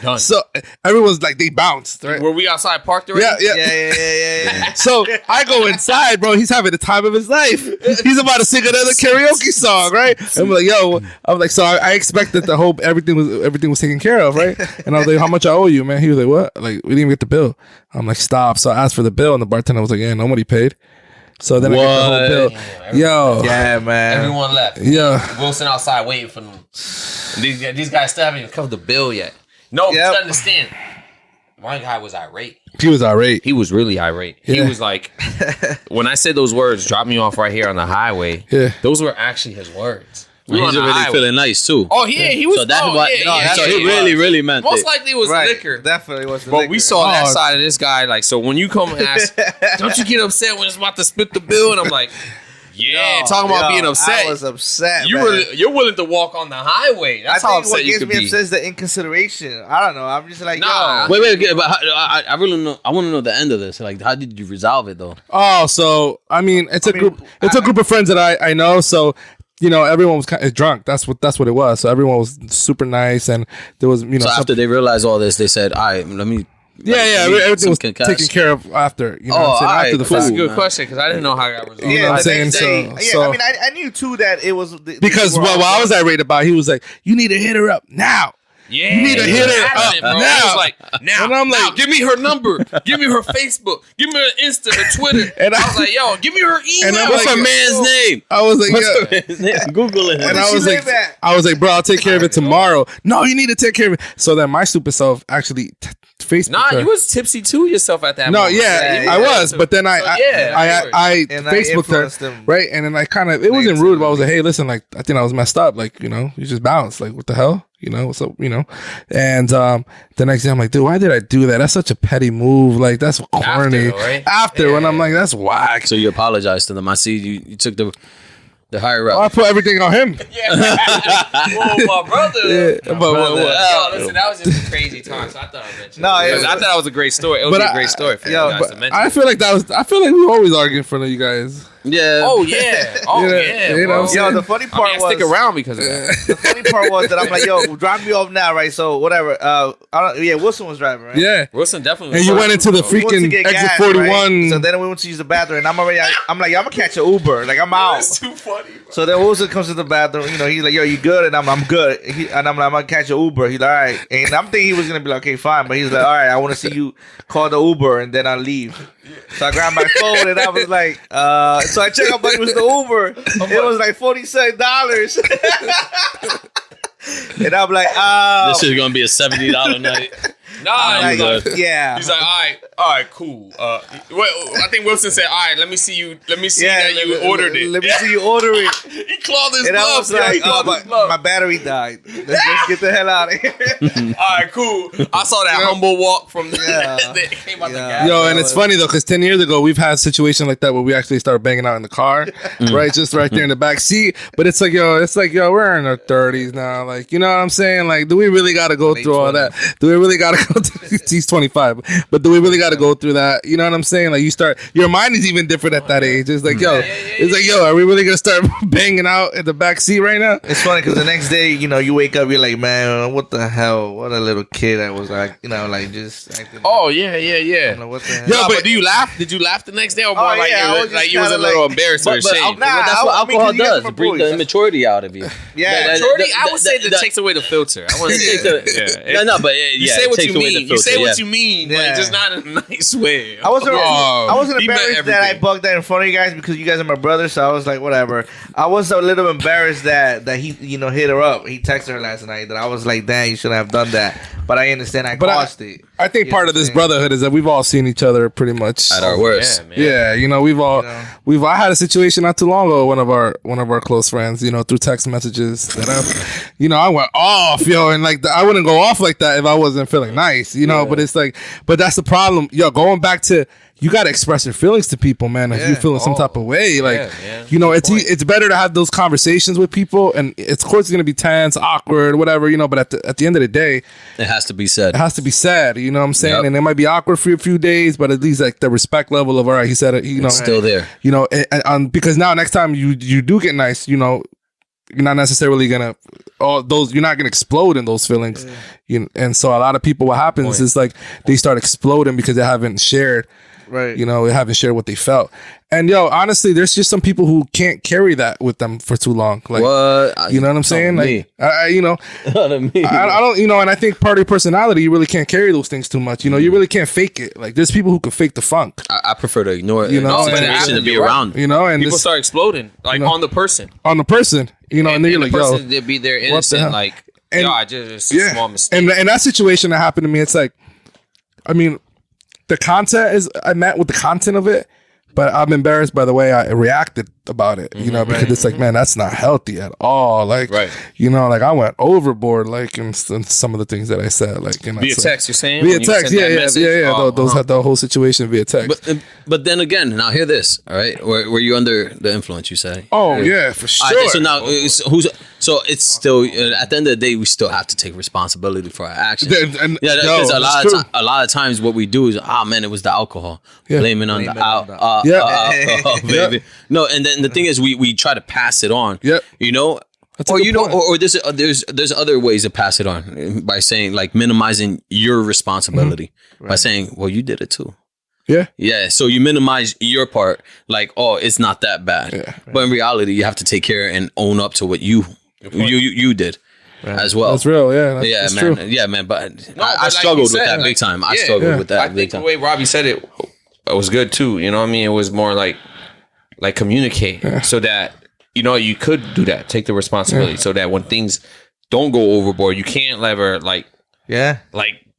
Done. So everyone's like, they bounced, right? Were we outside parked already? Yeah. So I go inside, bro. He's having the time of his life. He's about to sing another karaoke song, right? And I'm like, so I expected everything was taken care of, right? And I was like, how much I owe you, man? He was like, what? Like, we didn't even get the bill. I'm like, stop. So I asked for the bill, and the bartender was like, yeah, nobody paid. So then I get the whole bill. Yeah, man. Everyone left. Yeah. Wilson outside waiting for them. These guys still haven't even covered the bill yet. No, you understand. My guy was irate. He was irate. He was really irate. Yeah. He was like, when I said those words, drop me off right here on the highway, those were actually his words. He's already feeling nice too. Oh, yeah, he was. So that's so he really meant most it. likely it was liquor. Definitely was the liquor. But we saw that side of this guy. Like, so when you come and ask, don't you get upset when it's about to split the bill? And I'm like, talking about being upset. I was upset. You're willing to walk on the highway. That's how upset you could be. What gets me upset is the inconsideration. I don't know. I'm just like, Wait. But I really know. I want to know the end of this. Like, how did you resolve it though? Oh, so I mean, it's a group of friends that I know. So everyone was kind of drunk. That's what it was. So everyone was super nice, and there was So after they realized all this, they said, "All right, let me." Everything was taken care of after. You know what I'm saying? After the food. That's a good question because I didn't know how I got resolved. You know what I'm saying? I mean, I knew too that it was because while I was irate about it, he was like, "You need to hit her up now." Yeah, you need to hit her up bro. now. He was like, now, and I'm now, like, give me her number, give me her Facebook, give me her Insta, her Twitter. And I was like, yo, give me her email. And what's her man's name? I was like, Google it. And I was like, bro, I'll take care of it tomorrow. No, you need to take care of it. So then my stupid self actually Facebook. Nah, you was tipsy too yourself at that moment. No, I was, but then I Facebooked her, right? And then I kind of, it wasn't rude, but I was like, hey, listen, like, I think I was messed up. Like, you just bounced. Like, what the hell? What's up? And the next day I'm like, dude, why did I do that? That's such a petty move. Like, that's corny. After when I'm like, that's whack. So you apologized to them. I see you took the higher up. I put everything on him. Yeah. Whoa, my brother. Yeah, Yo, listen, that was just a crazy time. So I thought I mentioned. I thought that was a great story. It would be a great story for you guys to mention. I feel like we always argue in front of you guys. Yeah. Oh yeah. Yo, the funny part was stick around because of that. The funny part was that I'm like, yo, drop me off now, right? So whatever. Wilson was driving, right? Yeah, Wilson definitely. And you went into the freaking exit 41. Right? So then we went to use the bathroom, and I'm like, I'm gonna catch an Uber. Like, I'm out. That's too funny. Bro. So then Wilson comes to the bathroom. He's like, yo, you good? And I'm good. And I'm like, I'm gonna catch an Uber. He's like, all right. And I'm thinking he was gonna be like, okay, fine. But he's like, all right, I want to see you call the Uber, and then I'll leave. So I grabbed my phone and I was like, so I checked how much was the Uber. It was like $47. And I'm like, this is gonna be a $70 night. Nah, yeah. He's like, all right, cool. I think Wilson said, all right, let me see that you ordered it. Let me see you order it. He clawed his and gloves. I was like, my battery died. Let's get the hell out of here. All right, cool. I saw that humble walk from that came out the gas. Yo, and it's funny though, because 10 years ago we've had a situation like that where we actually started banging out in the car, right? Just right there in the back seat. But it's like, yo, we're in our 30s now. Like, you know what I'm saying? Like, do we really got to go through all that? Do we really got to go through? He's 25, but do we really got to go through that? You know what I'm saying? Like, your mind is even different at that age. It's like, yo, are we really gonna start banging out in the back seat right now? It's funny because the next day, you wake up, you're like, man, what the hell? What a little kid I was like, like just acting. Oh yeah. What the hell? Yo, but do you laugh? Did you laugh the next day, or more you was a little embarrassed or ashamed? That's what alcohol does. It brings the immaturity out of you. Yeah, maturity. I would say that takes away the filter. I want to say you say what you mean. You say what you mean, but just not in a nice way. I wasn't embarrassed that I bugged that in front of you guys because you guys are my brothers, so I was like, whatever. I was a little embarrassed that he hit her up. He texted her last night that I was like, dang, you shouldn't have done that. But I understand I caused it. I think part of this brotherhood is that we've all seen each other pretty much at our worst. Yeah, I had a situation not too long ago. One of our close friends, through text messages that I went off, and like I wouldn't go off like that if I wasn't feeling nice, But it's like, but that's the problem, going back to. You gotta express your feelings to people, man. If you're feeling some type of way, like it's better to have those conversations with people, and of course it's gonna be tense, awkward, whatever, But at the end of the day, it has to be said. It has to be said. You know what I'm saying? Yep. And it might be awkward for a few days, but at least like the respect level of all right, he said it. It's still there. Because now next time you do get nice, you're not necessarily gonna you're not gonna explode in those feelings. And so a lot of people, what happens is like they start exploding because they haven't shared. Right. They haven't shared what they felt. And honestly, there's just some people who can't carry that with them for too long. Like, what? You know what I'm saying? Like, not me. I don't, and I think part of your personality, you really can't carry those things too much. You really can't fake it. Like, there's people who can fake the funk. I prefer to ignore it. Situation to be around. And people start exploding, like on the person. On the person. And then you're like, yo, they be there innocent, like, just a small mistake. And that situation that happened to me, it's like, I mean, the content is, I met with the content of it, but I'm embarrassed by the way I reacted about it, because it's like, man, that's not healthy at all. Like, like I went overboard, like in some of the things that I said, like via text. You're saying via text, yeah. Those had the whole situation via text. But then again, now hear this, all right? Were you under the influence? You say? Oh yeah, for sure. So now, So it's still at the end of the day, we still have to take responsibility for our actions. And, Because a lot of times what we do is, man, it was the alcohol, blaming on the alcohol, baby. No, and then the thing is, we try to pass it on. You know. That's or there's other ways to pass it on by saying like minimizing your responsibility by saying, well, you did it too. Yeah. So you minimize your part, like, oh, it's not that bad. Yeah. But in reality, you have to take care and own up to what you did as well. That's real. Yeah. That's man. True. Yeah, man. But I struggled with that big time. I struggled with that. I think the way Robbie said it was good too. You know what I mean? It was more like communicate so that. You know, you could do that. Take the responsibility so that when things don't go overboard, you can't ever like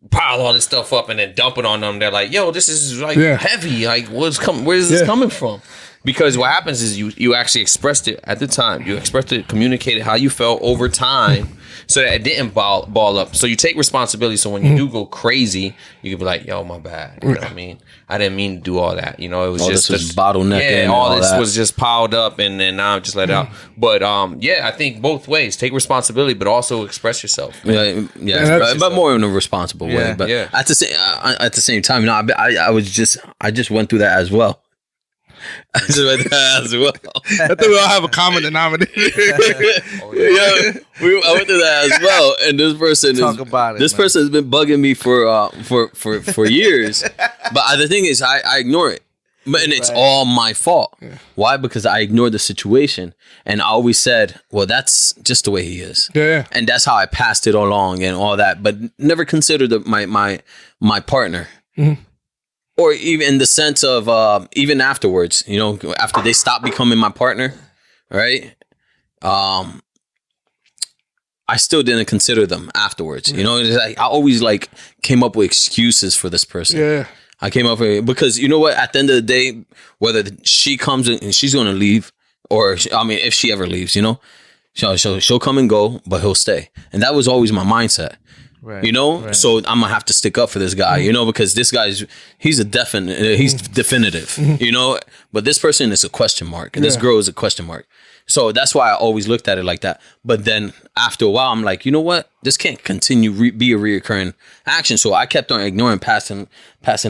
pile all this stuff up and then dump it on them. They're like, yo, this is like heavy. Like, where's this coming from? Because what happens is you actually expressed it at the time. You expressed it, communicated how you felt over time so that it didn't ball up. So you take responsibility. So when you do go crazy, you can be like, yo, my bad. You know what I mean? I didn't mean to do all that. You know, it was just this bottleneck. Yeah, all this was just piled up and then now I'm just let it out. But I think both ways. Take responsibility, but also express yourself. But more in a responsible way. But at the same time, you know, I just went through that as well. I think we all have a common denominator. I went through that as well, and this person person has been bugging me for years. But the thing is, I ignore it, and it's all my fault. Why? Because I ignored the situation, and I always said, "Well, that's just the way he is." And that's how I passed it along and all that, but never considered my partner. Or even in the sense of even afterwards, you know, after they stopped becoming my partner, right? I still didn't consider them afterwards. You know, it's like I always like came up with excuses for this person. I came up with because you know what? At the end of the day, whether she comes in and she's going to leave, or if she ever leaves, you know, she'll come and go, but he'll stay, and that was always my mindset. You know, so I'm gonna have to stick up for this guy, you know, because this guy's he's definitive, you know, but this person is a question mark and this girl is a question mark. So that's why I always looked at it like that. But then after a while, I'm like, you know what? This can't continue be a reoccurring action. So I kept on ignoring, passing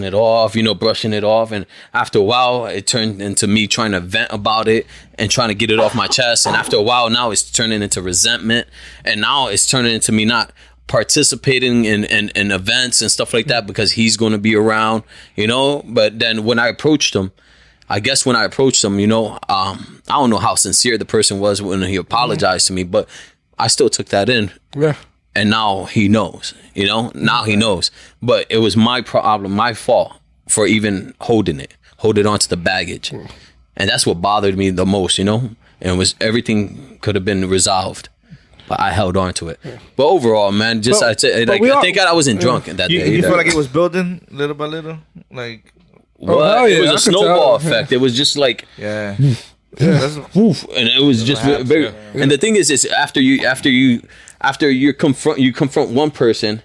it off, you know, brushing it off. And after a while, it turned into me trying to vent about it and trying to get it off my chest. And after a while, now it's turning into resentment. And now it's turning into me not participating in events and stuff like that because he's going to be around, you know. But then when I approached him, you know, I don't know how sincere the person was when he apologized to me, but I still took that in. And now he knows, you know, he knows. But it was my problem, my fault for even holding onto the baggage. And that's what bothered me the most, you know, and it was everything could have been resolved. But I held on to it. But overall, man, I think I wasn't drunk that day. You feel like it was building little by little? Like, it was a snowball effect. It was just like, and it was just bigger. And the thing is after you confront one person,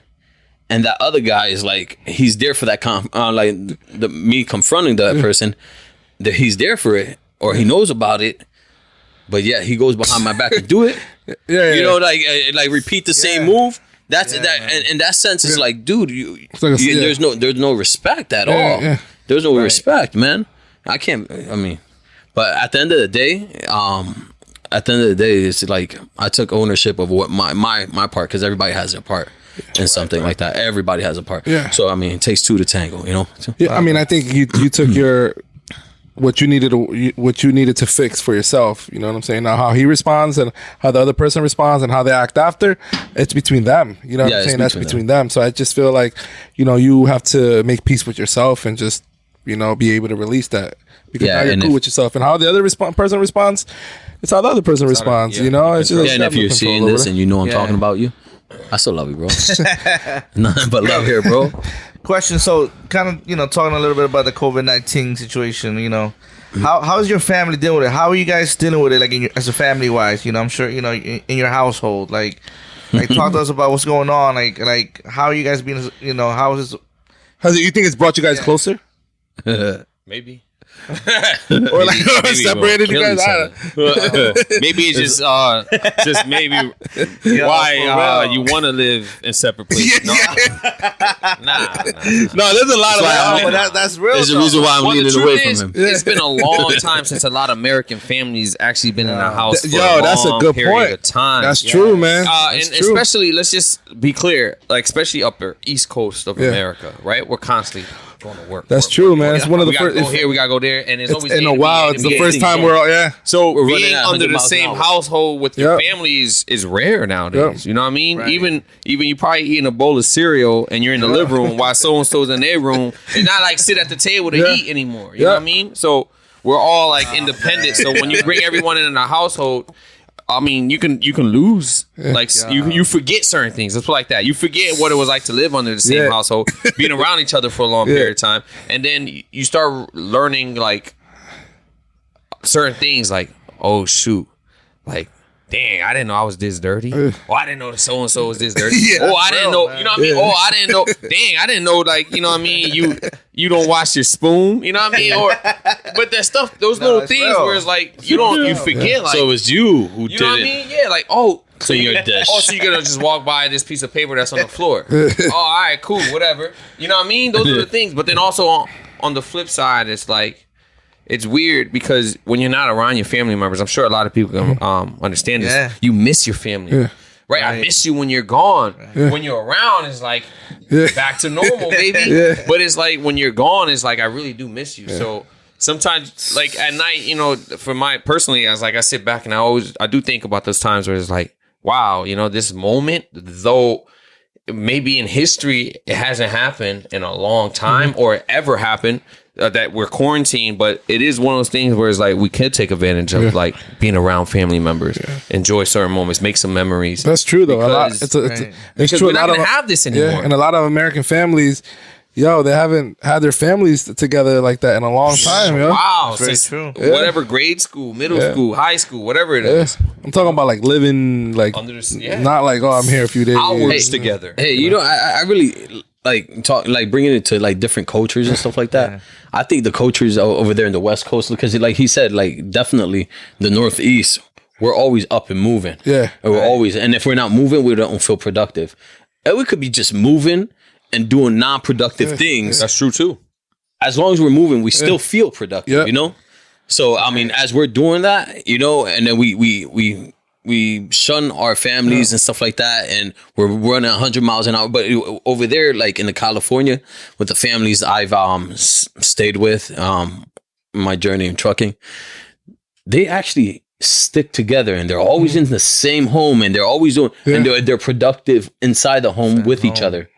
and that other guy is like, he's there for that me confronting that person, that he's there for it, or he knows about it. But yeah, he goes behind my back to do it. You know, like repeat the same move. That's that. In that sense, it's like, dude, there's no respect at all. There's no respect, man. I can't. I mean, but at the end of the day, it's like I took ownership of what my part, because everybody has their part in something like that. Everybody has a part. So I mean, it takes two to tango. You know. I mean, I think you took what you needed to fix for yourself. You know what I'm saying? Now how he responds and how the other person responds and how they act after, it's between them. You know what I'm saying? That's between them. So I just feel like, you know, you have to make peace with yourself and just, you know, be able to release that, because now you're cool with yourself. And how the other person responds, it's how the other person responds. You know, it's just and if you're seeing this and you know I'm talking about you, I still love you, bro. Nothing but love here, bro. Question. So, kind of, you know, talking a little bit about the COVID-19 situation. You know, how's your family dealing with it? How are you guys dealing with it, like as a family wise? You know, I'm sure, you know, in your household, like talk to us about what's going on. Like how are you guys being? You know, how is this? You think it's brought you guys closer? Maybe. or like separated you guys? Maybe it's just maybe why you want to live in separate places. No, No, there's a lot of that. But that's real. There's a reason why I'm leaning away from him. It's been a long time since a lot of American families actually been in a house for that's a good period point. of time. That's true, man. And especially, let's just be clear, like especially upper East Coast of America, right? We're constantly going to work. That's true, man. It's one of the first. We gotta go here, we gotta go there, and it's always in a while. It's the first time we're all So We're being running at under 100 the miles an same hour. household with your family is rare nowadays. You know what I mean? Even you probably eating a bowl of cereal and you're in the living room while so and so's in their room. It's not like sit at the table to eat anymore. You know what I mean? So we're all like independent. So when you bring everyone in the household, I mean, you can lose. Like you forget certain things. Let's put it like that. You forget what it was like to live under the same household, being around each other for a long period of time, and then you start learning like certain things. Like, oh shoot, like. Dang, I didn't know I was this dirty. Oh, I didn't know so and so was this dirty. I didn't know, you know what I mean? Oh, I didn't know. Dang, I didn't know, like, you know what I mean? You don't wash your spoon, you know what I mean? But that stuff, those little things where it's like you forget, like. So it was you who did it. You know what I mean? Yeah, like, oh. So you're dish. Oh, so you're gonna just walk by this piece of paper that's on the floor. Oh, all right, cool, whatever. You know what I mean? Those are the things. But then also on the flip side, it's like. It's weird because when you're not around your family members, I'm sure a lot of people can understand this. Yeah. You miss your family, right? I miss you when you're gone. When you're around, it's like back to normal, baby. But it's like when you're gone, it's like I really do miss you. So sometimes, like at night, you know, for my personally, I was like I sit back and I do think about those times where it's like, wow, you know, this moment, though. Maybe in history it hasn't happened in a long time or ever happened that we're quarantined, but it is one of those things where it's like we could take advantage of like being around family members, enjoy certain moments, make some memories. That's true though. Because, it's true. We're not gonna have this anymore. Yeah, and a lot of American families, they haven't had their families together like that in a long time, yo. Wow, that's true. Whatever grade school, middle school, high school, whatever it is. I'm talking about like living like under not like I'm here a few days. Hours together. Hey, you know, I really like talk like bringing it to like different cultures and stuff like that. I think the cultures over there in the West Coast, because like he said, like definitely the Northeast, we're always up and moving. Yeah, and we're always, and if we're not moving, we don't feel productive. And we could be just moving and doing non-productive things. That's true too. As long as we're moving, we still feel productive, you know? So, I mean, as we're doing that, you know, and then we shun our families and stuff like that, and we're running 100 miles an hour. But over there, like in the California, with the families I've stayed with, my journey in trucking, they actually stick together and they're always in the same home and they're always doing, and they're productive inside the home with each other.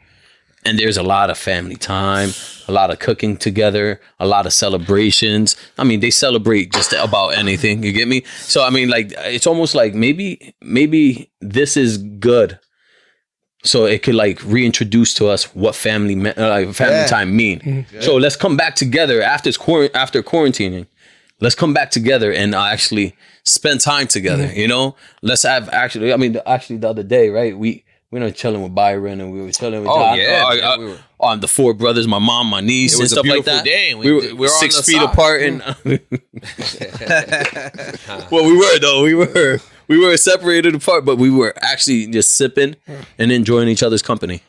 And there's a lot of family time, a lot of cooking together, a lot of celebrations. I mean, they celebrate just about anything. You get me? So, I mean, like, it's almost like maybe this is good. So it could like reintroduce to us what family time mean. So let's come back together after quarantining. Let's come back together and actually spend time together. You know, let's have actually the other day, right? We were chilling with Byron and we were chilling with Josh. We were the four brothers, my mom, my niece, and stuff like that. Day and we were 6 feet apart. And well, we were though. We were separated apart, but we were actually just sipping and enjoying each other's company.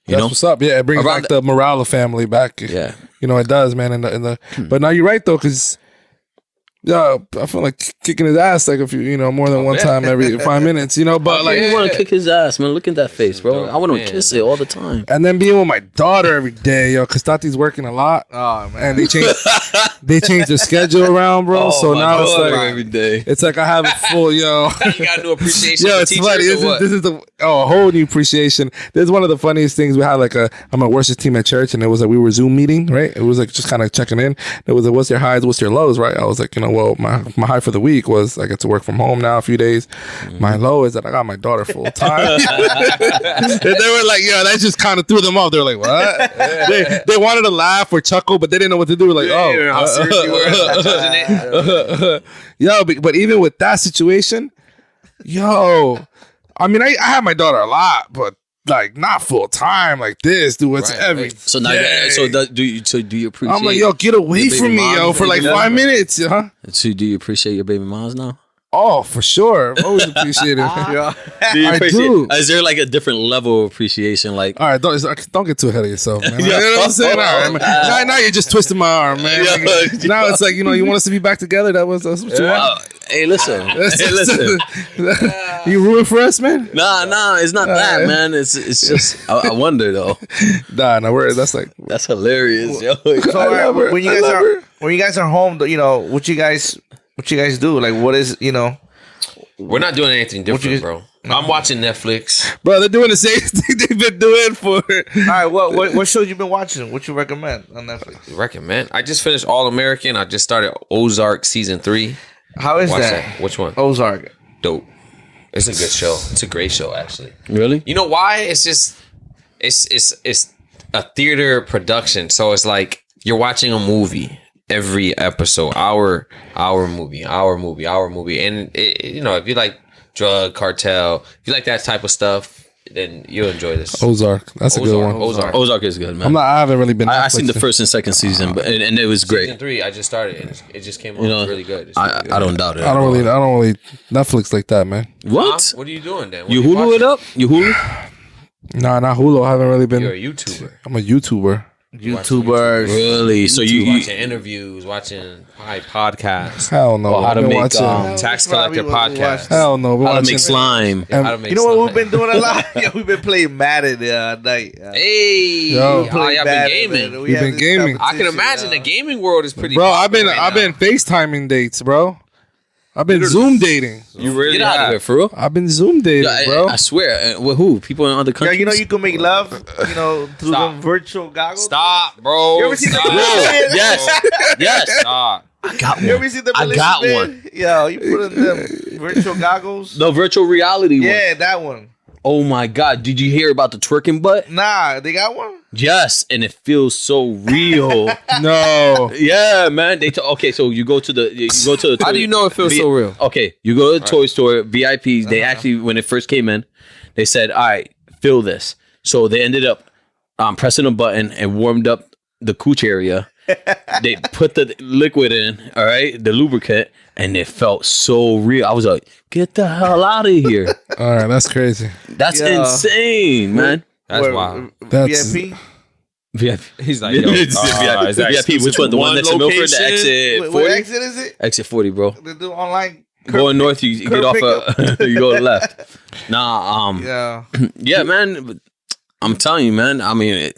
You know? What's up? Yeah, it brings back the morale of family back. Yeah, you know it does, man. But now you're right though, because. Yeah, I feel like kicking his ass like more than one time every 5 minutes, but like you want to kick his ass, man. Look at that face, bro. I want to kiss it all the time. And then being with my daughter every day, because Tati's working a lot. Oh man, and they changed their schedule around, bro. So now it's like every day. It's like I have a full You got a new appreciation. Yo, it's funny. This is a whole new appreciation. This is one of the funniest things. We had I'm a worship team at church, and it was like we were Zoom meeting, right? It was like just kind of checking in. It was what's your highs, what's your lows, right? I was like, well, my high for the week was I get to work from home now a few days. My low is that I got my daughter full time. And they were like, that just kind of threw them off. They were like, what? They wanted to laugh or chuckle, but they didn't know what to do. Like, how serious you were. But even with that situation, I mean, I have my daughter a lot, but like not full time like this, dude. It's Right, every right. So now, do you appreciate? I'm like, yo, get away your baby from me, yo, moms for like and 5 minutes, huh? So do you appreciate your baby moms now? Oh, for sure. Always appreciate it. Do you I appreciate? do. Is there like a different level of appreciation? Like, All right, don't get too ahead of yourself, man. Yeah. You know what I'm saying? All right, man. Now you're just twisting my arm, man. Yeah. Like, now it's like, you want us to be back together. That's what you want. hey, listen, hey, listen. You ruined for us, man. Nah, it's not that, man. It's just I wonder though. Nah, that's like That's hilarious, yo. So I love her. when you guys are home, what you guys do? Like, what is We're not doing anything different, bro. I'm watching Netflix. bro, they're doing the same thing they've been doing for. All right, what shows you been watching? What you recommend on Netflix? Recommend. I just finished All American. I just started Ozark season 3. How is Watch that? Which one? Ozark. Dope. It's a good show. It's a great show, actually. Really? You know why? It's just it's a theater production. So it's like you're watching a movie every episode, hour movie. And if you like drug cartel, if you like that type of stuff, then you'll enjoy this. Ozark. That's a good one. Ozark is good, man. I haven't really been. I seen the first and second season, but and it was great. Season 3, I just started, and it just came on. It's really good. It's really good. I don't doubt it. I don't really Netflix like that, man. What? What are you doing then? What You are Hulu watching? it up? You Hulu? Nah, not Hulu. I haven't really been. You're a YouTuber. I'm a YouTuber. YouTubers. Really? So you watching interviews, watching podcasts, Hell no. how I've to been make, watching. tax collector Probably what we podcast. watched. Hell no. We're how to watching make slime? Yeah, how to make You know what slime. we've been doing a lot? Yeah, we've been playing Madden the other night. Hey, Yo. oh, y'all been gaming. We've been gaming. I can imagine the gaming world is pretty. Bro, I've been popular right now. FaceTiming dates, bro. I've been Zoom dating. You really Get out of have. here, for real. I've been Zoom dating, bro. I swear. With who? People in other Yeah, countries? you can make love, through Stop. the virtual goggles. Stop, bro. You ever seen the Stop. Brazilian? Yes. Stop. I got You ever seen the I got Brazilian? one. Yo, you put in them virtual goggles. The virtual reality one. Yeah, that one. Oh my God. Did you hear about the twerking butt? Nah, they got one. Yes. And it feels so real. No. Yeah, man. Okay, so you go to the How do you know it feels so real? Okay, you go to the toy store, VIPs, they actually, when it first came in, they said, all right, feel this. So they ended up pressing a button and warmed up the cooch area. They put the liquid in, all right, the lubricant, and it felt so real. I was like, get the hell out of here. All right, that's crazy. That's Yeah. insane, man. That's wild. That's- VIP. VIP. He's like, yo, It's VIP. Which one? The one that's in Milford, the exit What 40? exit is it? Exit 40, bro. They do online. Going north, you get off you go to the left. Nah, Yeah. yeah, man. But I'm telling you, man. I mean,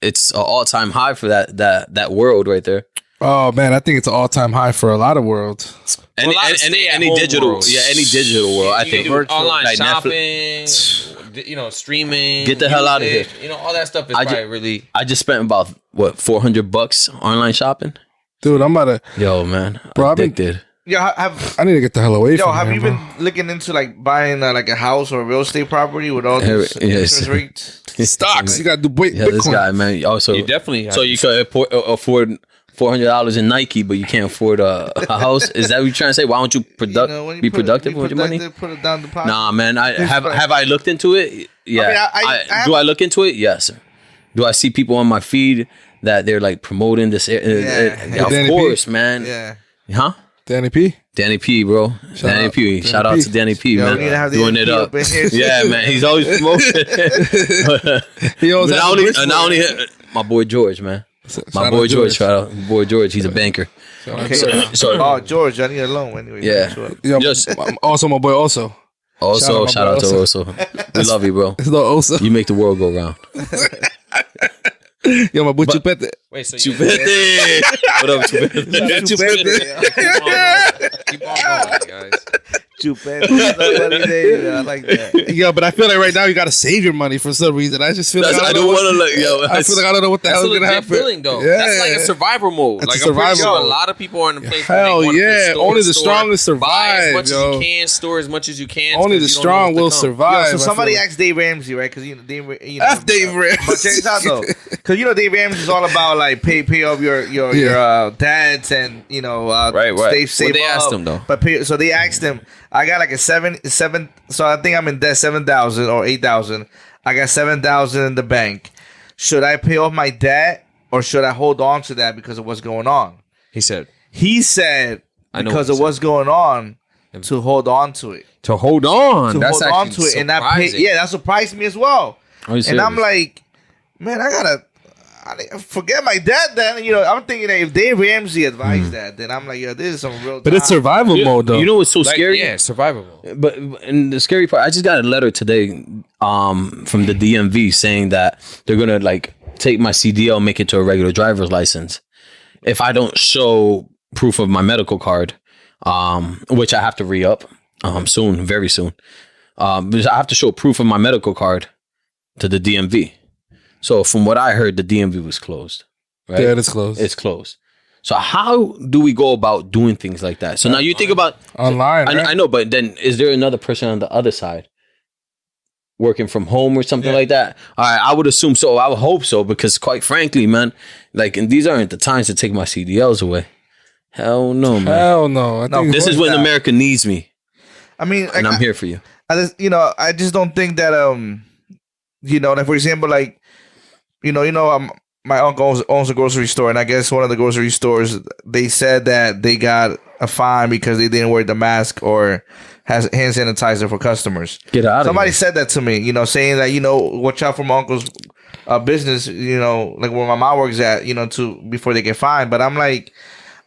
it's an all-time high for that world right there. Oh man, I think it's an all-time high for a lot of worlds. Any Well, a lot of stay-at-home digital, worlds. any digital world. I You think can do online like shopping, streaming. Get the hell out of music, here. all that stuff is I ju- probably really. I just spent about $400 online shopping. Dude, I'm about to. Yo, man, Bro, I've been- addicted. Yo, have I need to get the hell away from have here, you bro. been looking into like buying like a house or a real estate property with all these Yes. interest rates? Stocks? You got to do Yeah, this Bitcoin. guy, man. Also, You definitely have so you could afford $400 in Nike, but you can't afford a house. Is that what you're trying to say? Why don't you When you be put- productive you with your money? Put it down deposit. Nah, man. I have I looked into it? Yeah. I do I look into it? Yes. Do I see people on my feed that they're like promoting this? Yeah. Of Danny P? course, man. Yeah. Huh? Danny P. Danny P, bro. Danny out. P. Danny Shout out P. to Danny P, Yo, man. we need to have the Doing Danny it P up. up in here. Yeah, man. He's always promoting. He always But has not a only, wish not only list. my boy George, man. My Shout boy out George. Shout out, boy George. He's a banker. Okay. So Oh, George, I need a loan anyway. Yeah. Sure. Yo, Just- also my boy. Also, also, shout out to Oso. We love you, bro. it's no also. You make the world go round. Yo, my boy Chupete. Wait, so Chupete. What up, Chupete? keep on going, guys. Chupete. That's a funny name, man. I like that. Yo, but I feel like right now you got to save your money for some reason. I just feel That's, like I don't want to look, yo. I feel like I don't know what the That's hell a is gonna legit happen. feeling, though. Yeah. That's like a survival mode. It's Like a I'm pretty survival sure a mode. lot of people are in a place. Hell where they want yeah. to store, Only the strongest Buy as survive, much yo. as you can. Store as much as you can. Only the 'cause you don't know strong will what's to come. survive. So somebody I feel. asked Dave Ramsey, right? Because Dave, F Dave Ramsey. But check this out though, because Dave Ramsey is all about like pay off your dads and Right. save What they up. asked him, though? But so they asked him, I got like a seven. So I think I'm in debt 7,000 or 8,000. I got $7,000 in the bank. Should I pay off my debt or should I hold on to that because of what's going on? He said because of what's going on to hold on to it. To hold on. That's hold on to it. And that surprised me as well. And I'm like, man, I forget my dad then. I'm thinking that if Dave Ramsey advised that, then I'm like, yo, this is some real But it's survival mode, though. You know what's so scary? Yeah, survival mode. But and the scary part, I just got a letter today from the DMV saying that they're going to take my CDL and make it to a regular driver's license if I don't show proof of my medical card, which I have to re-up soon, very soon. Because I have to show proof of my medical card to the DMV. So from what I heard, the DMV was closed. Right? Yeah, it's closed. It's closed. So how do we go about doing things like that? So now you think about online. I know, but then is there another person on the other side working from home or something like that? All right, I would assume so. I would hope so, because quite frankly, man, and these aren't the times to take my CDLs away. Hell no, man. Hell no. This is when America needs me. I mean, and I'm here for you. I just don't think that for example, my uncle owns a grocery store, and I guess one of the grocery stores, they said that they got a fine because they didn't wear the mask or has hand sanitizer for customers. Get out of Somebody here. said that to me, saying that, watch out for my uncle's business, like where my mom works at, before they get fined. But I'm like,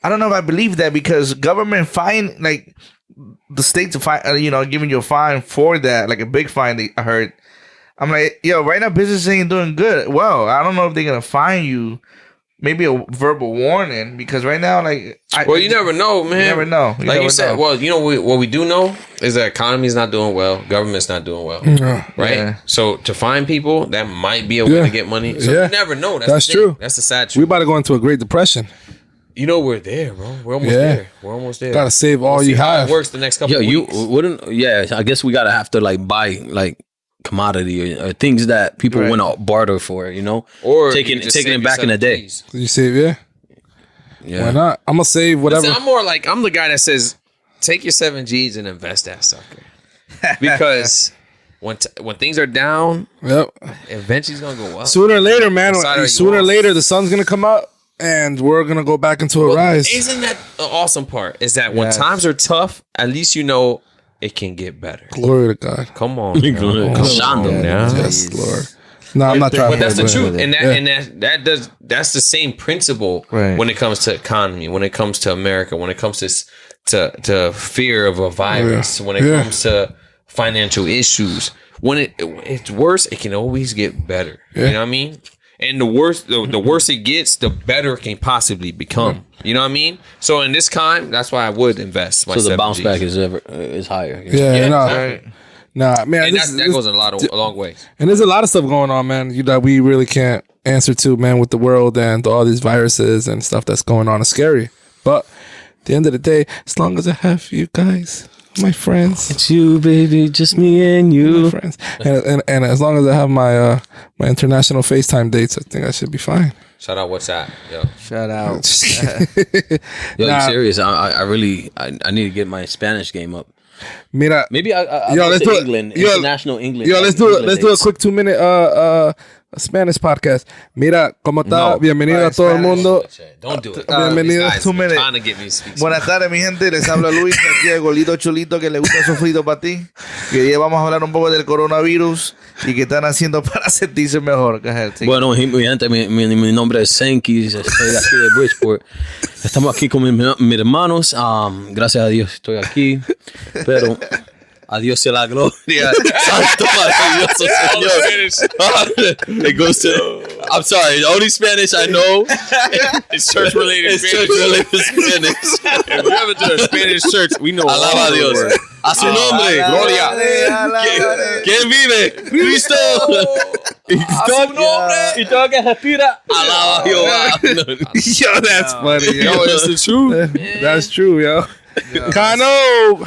I don't know if I believe that, because government fine, the state to fine, giving you a fine for that, like a big fine, I heard. I'm like, yo, right now business ain't doing good. Well, I don't know if they're gonna fine you. Maybe a verbal warning, because right now, you never know, man. You never know. You said, well, what we do know is that economy's not doing well, government's not doing well, right? Yeah. So to find people, that might be a way to get money. So you never know. That's true. That's the sad truth. We about to go into a Great Depression. We're there, bro. We're almost there. We're almost there. Gotta save all you have. It works the next couple of weeks. I guess we gotta have to buy commodity or things that people want to barter for, or taking it back in the day. Did you save? Yeah. Why not? I'm gonna save whatever. Listen, I'm the guy that says, take your 7 G's and invest that sucker, because when things are down, eventually it's gonna go up. Sooner or later, man. Sooner or later, the sun's gonna come out. And we're going to go back into a rise. Isn't that the awesome part? Is that when times are tough, at least it can get better. Glory to God. Come on. Yes, Lord. No, I'm not trying. But that's the truth. And that's the same principle when it comes to economy, when it comes to America, when it comes to fear of a virus, when it comes to financial issues. When it's worse, it can always get better. You know what I mean? And the worse it gets, the better it can possibly become. You know what I mean? So in this time, that's why I would invest. So the bounce back is higher. Nah, man. And that goes a long way. And there's a lot of stuff going on, man, that we really can't answer to, man, with the world and all these viruses and stuff that's going on. It's scary. But at the end of the day, as long as I have you guys, my friends, it's you, baby, just me and you, my friends, and as long as I have my my international FaceTime dates, I think I should be fine. Shout out WhatsApp, yo. Shout out. Yo, I'm serious. I really need to get my Spanish game up. Mira, maybe let's do England, international England. Yo, let's do a quick 2-minute Spanish podcast. Mira, ¿cómo está? Bienvenido a todo el mundo. Don't do it. Bienvenido. 2 minutes. Trying to get me speak. Buenas tardes, mi gente. Les habla Luis, aquí el golito chulito que le gusta sofrito para ti. Que hoy vamos a hablar un poco del coronavirus y qué están haciendo para sentirse mejor. Bueno, mi gente, mi nombre es Zenquis. Estoy aquí de Bridgeport. Estamos aquí con mis hermanos. Gracias a Dios estoy aquí. Pero a Dios sea la gloria. Santo maravilloso Señor. It goes to, I'm sorry, the only Spanish I know it's church related Spanish. If we ever do a Spanish church, we know. Alaba a Dios. A su nombre. Gloria. ¿Quién vive? Cristo. A su nombre. Y todo que respira. Alaba a Jehová. Yo, that's funny. Yo, that's the truth. That's true, yo. Kano.